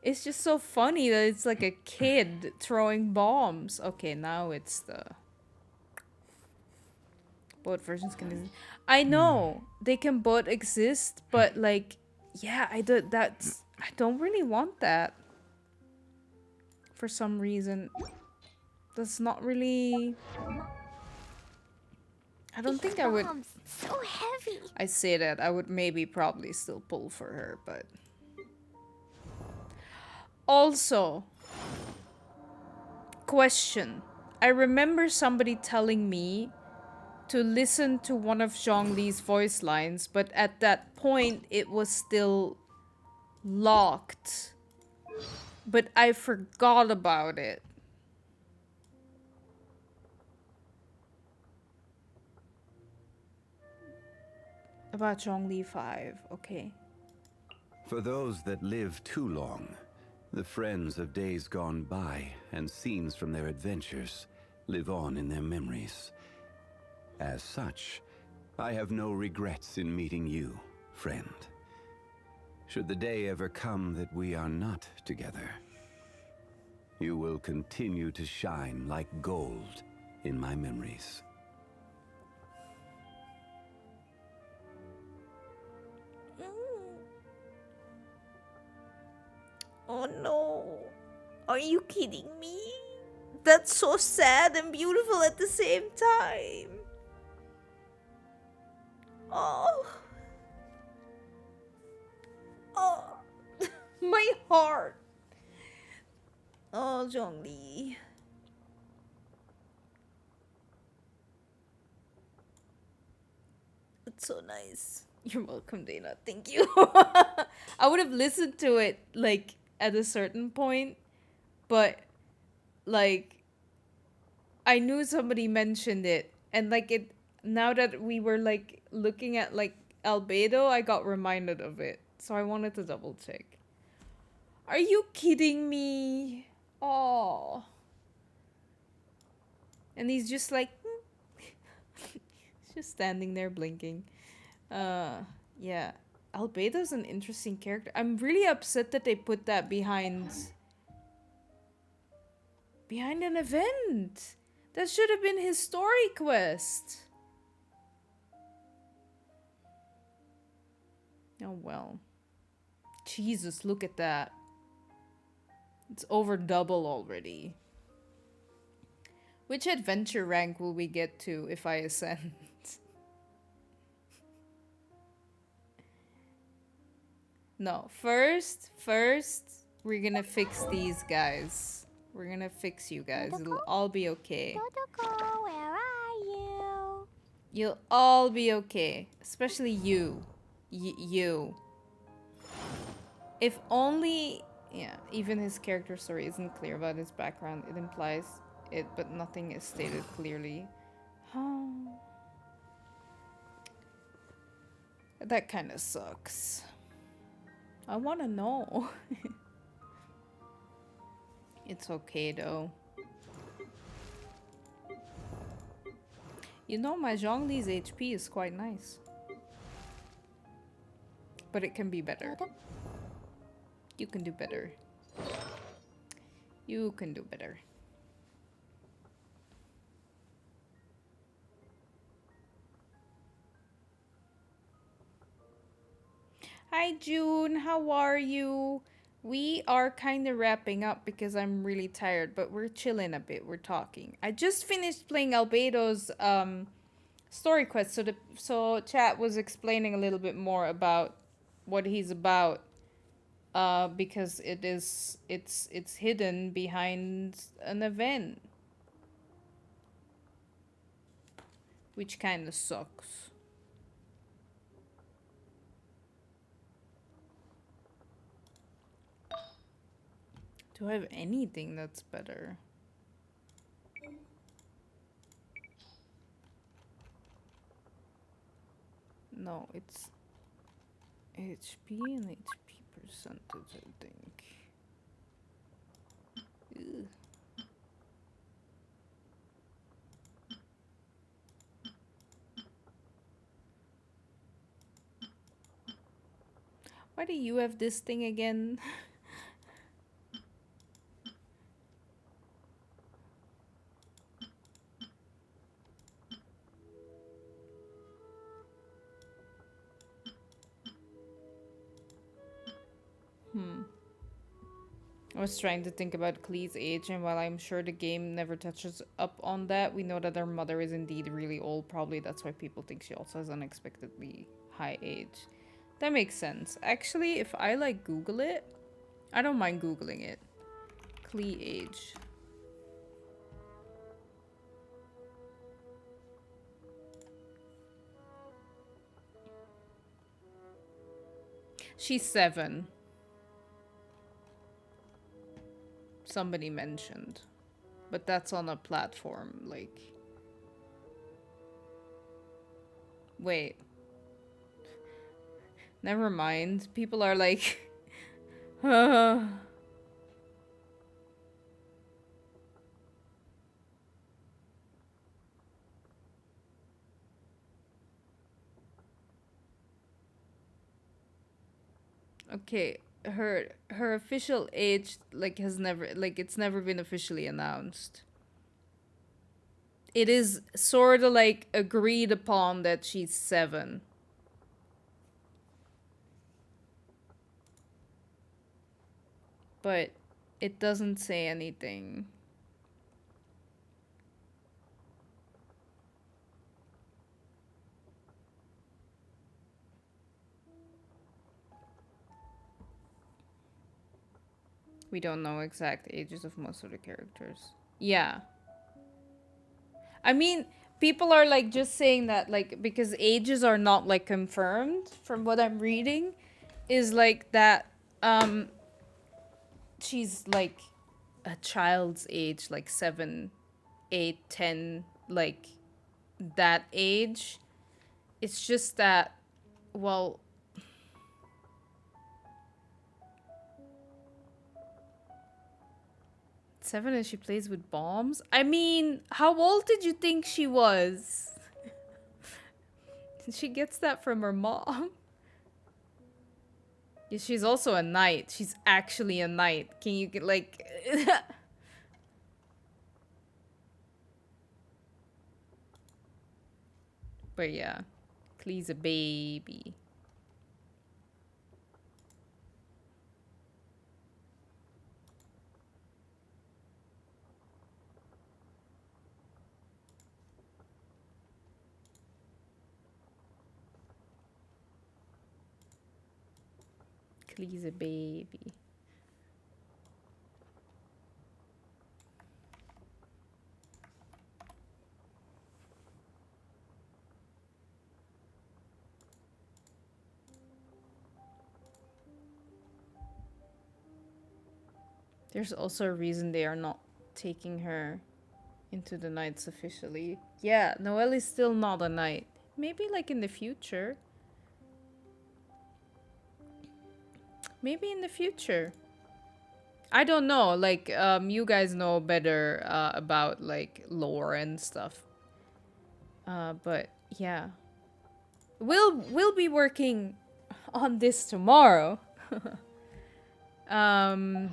It's just so funny that it's like a kid throwing bombs. Okay, now it's the... Both versions can exist. I know they can both exist, but like, yeah, I don't really want that. For some reason. That's not really... I don't think I would... So heavy. I say that, I would maybe probably still pull for her, but... Also, question. I remember somebody telling me to listen to one of Zhongli's voice lines, but at that point it was still locked. But I forgot about it. About Zhongli 5, okay. For those that live too long, the friends of days gone by and scenes from their adventures live on in their memories. As such, I have no regrets in meeting you, friend. Should the day ever come that we are not together, you will continue to shine like gold in my memories. Oh no. Are you kidding me? That's so sad and beautiful at the same time. Oh. Oh. My heart. Oh, Zhongli. It's so nice. You're welcome, Dana. Thank you. I would have listened to it, like, at a certain point, but, like, I knew somebody mentioned it, and, like, it, now that we were, like, looking at, like, Albedo, I got reminded of it, so I wanted to double check. Are you kidding me? Oh. And he's just like, he's just standing there blinking. Yeah. Albedo's an interesting character. I'm really upset that they put that behind an event. That should have been his story quest. Oh well. Jesus, look at that. It's over double already. Which adventure rank will we get to if I ascend? No, first, we're gonna fix these guys. We're gonna fix you guys. It'll all be okay. Protocol, where are you? You'll all be okay. Especially you. You. If only... Yeah, even his character story isn't clear about his background. It implies it, but nothing is stated clearly. Oh. That kind of sucks. I want to know. It's okay though. You know, my Zhongli's HP is quite nice. But it can be better. You can do better. You can do better. Hi June, how are you? We are kind of wrapping up because I'm really tired, but we're chilling a bit. We're talking. I just finished playing Albedo's story quest, so chat was explaining a little bit more about what he's about. Because it's hidden behind an event, which kind of sucks. Do I have anything that's better? No, it's HP and HP percentage, I think. Ugh. Why do you have this thing again? I was trying to think about Klee's age, and while I'm sure the game never touches up on that, we know that her mother is indeed really old. Probably that's why people think she also has unexpectedly high age. That makes sense. Actually, if I like Google it, I don't mind Googling it. Klee age. She's 7. Somebody mentioned. But that's on a platform, like... Wait. Never mind. People are like... Okay, her official age like has never like it's never been officially announced. It is sort of like agreed upon that she's 7. But it doesn't say anything. We don't know exact ages of most of the characters. Yeah. I mean, people are like just saying that like because ages are not like confirmed from what I'm reading is like that she's like a child's age, like 7, 8, 10, like that age. It's just that, well, 7 and she plays with bombs? I mean, how old did you think she was? She gets that from her mom. Yeah, she's also a knight. She's actually a knight. Can you get like... But yeah, Klee's a baby. Klee's a baby. There's also a reason they are not taking her into the Knights officially. Yeah, Noelle is still not a knight. Maybe like in the future. Maybe in the future. I don't know. Like, you guys know better about like lore and stuff. But yeah, we'll be working on this tomorrow. um,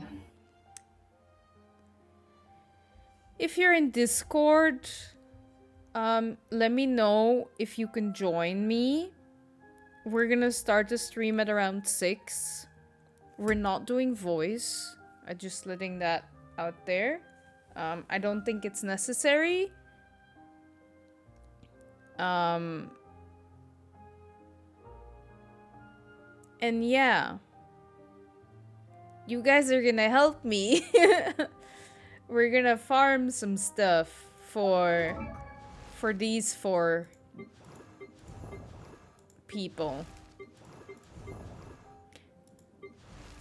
If you're in Discord, let me know if you can join me. We're gonna start the stream at around 6. We're not doing voice. I'm just letting that out there. I don't think it's necessary. And yeah. You guys are gonna help me. We're gonna farm some stuff for these 4 people.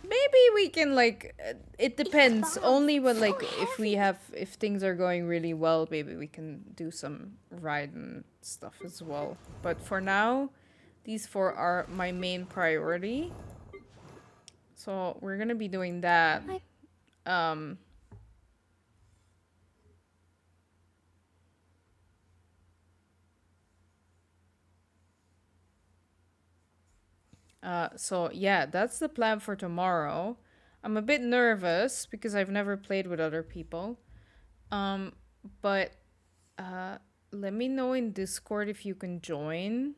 Maybe we can like it depends. Only when like if things are going really well, maybe we can do some ride and stuff as well. But for now, these 4 are my main priority. So we're gonna be doing that. So yeah, that's the plan for tomorrow. I'm a bit nervous because I've never played with other people. But let me know in Discord if you can join.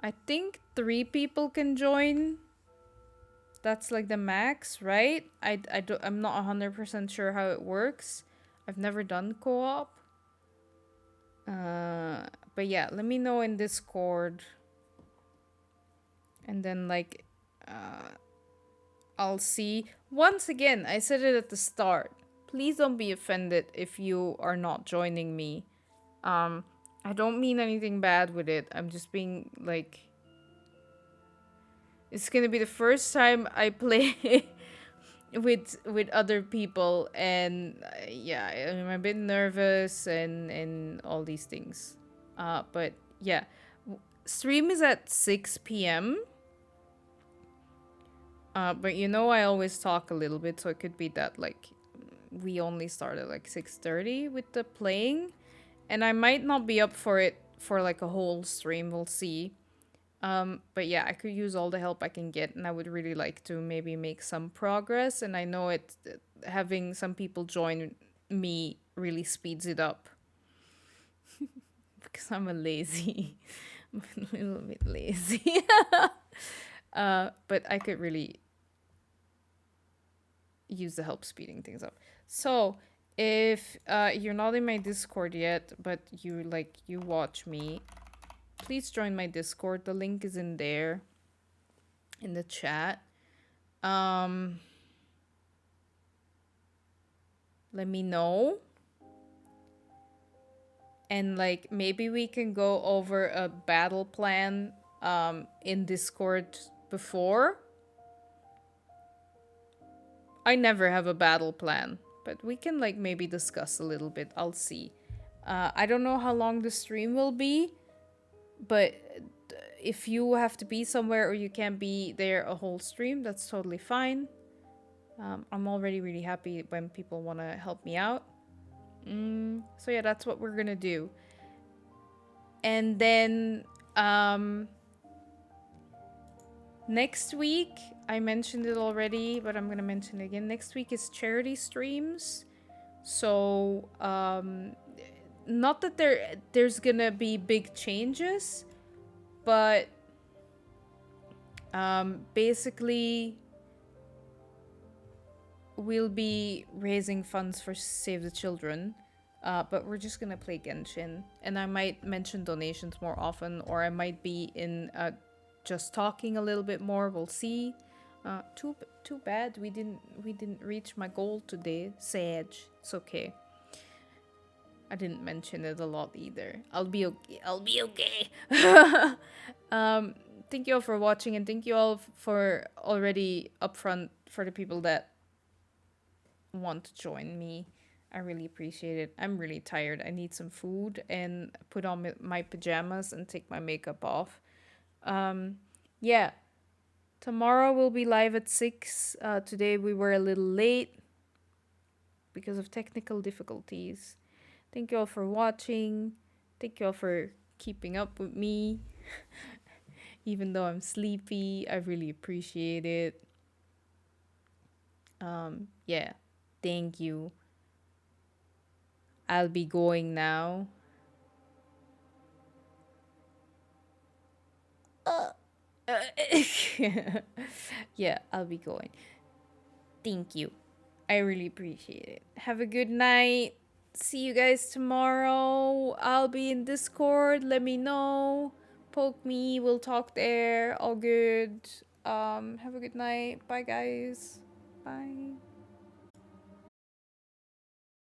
I think 3 people can join. That's like the max, right? I'm not 100% sure how it works. I've never done co-op. But yeah, let me know in Discord. And then like I'll see. Once again, I said it at the start. Please don't be offended if you are not joining me. I don't mean anything bad with it. I'm just being like, it's gonna be the first time I play with other people, and yeah, I'm a bit nervous and all these things. But yeah, stream is at 6 p.m. But you know I always talk a little bit, so it could be that like we only started like 6:30 with the playing, and I might not be up for it for like a whole stream. We'll see. But yeah, I could use all the help I can get, and I would really like to maybe make some progress. And I know it having some people join me really speeds it up because I'm a lazy, I'm a little bit lazy. But I could really use the help speeding things up. So if you're not in my Discord yet, but you watch me, please join my Discord. The link is in there in the chat. Let me know. And like maybe we can go over a battle plan in Discord before. I never have a battle plan, but we can like maybe discuss a little bit. I'll see. I don't know how long the stream will be, but if you have to be somewhere or you can't be there a whole stream, that's totally fine. I'm already really happy when people want to help me out. So yeah, that's what we're gonna do. And then next week, I mentioned it already, but I'm gonna mention it again. Next week is charity streams. So not that there's gonna be big changes, but basically we'll be raising funds for Save the Children. But we're just gonna play Genshin, and I might mention donations more often, or I might be in just talking a little bit more. We'll see. Too bad we didn't reach my goal today. Sad. It's okay. I didn't mention it a lot either. I'll be okay. I'll be okay. Thank you all for watching, and thank you all for already upfront for the people that want to join me. I really appreciate it. I'm really tired. I need some food and put on my pajamas and take my makeup off. Yeah. Tomorrow we'll be live at 6. Today we were a little late because of technical difficulties. Thank you all for watching. Thank you all for keeping up with me. Even though I'm sleepy, I really appreciate it. Yeah, thank you. I'll be going now. Yeah, I'll be going. Thank you. I really appreciate it. Have a good night. See you guys tomorrow. I'll be in Discord. Let me know. Poke me. We'll talk there. All good. Have a good night. Bye guys. Bye.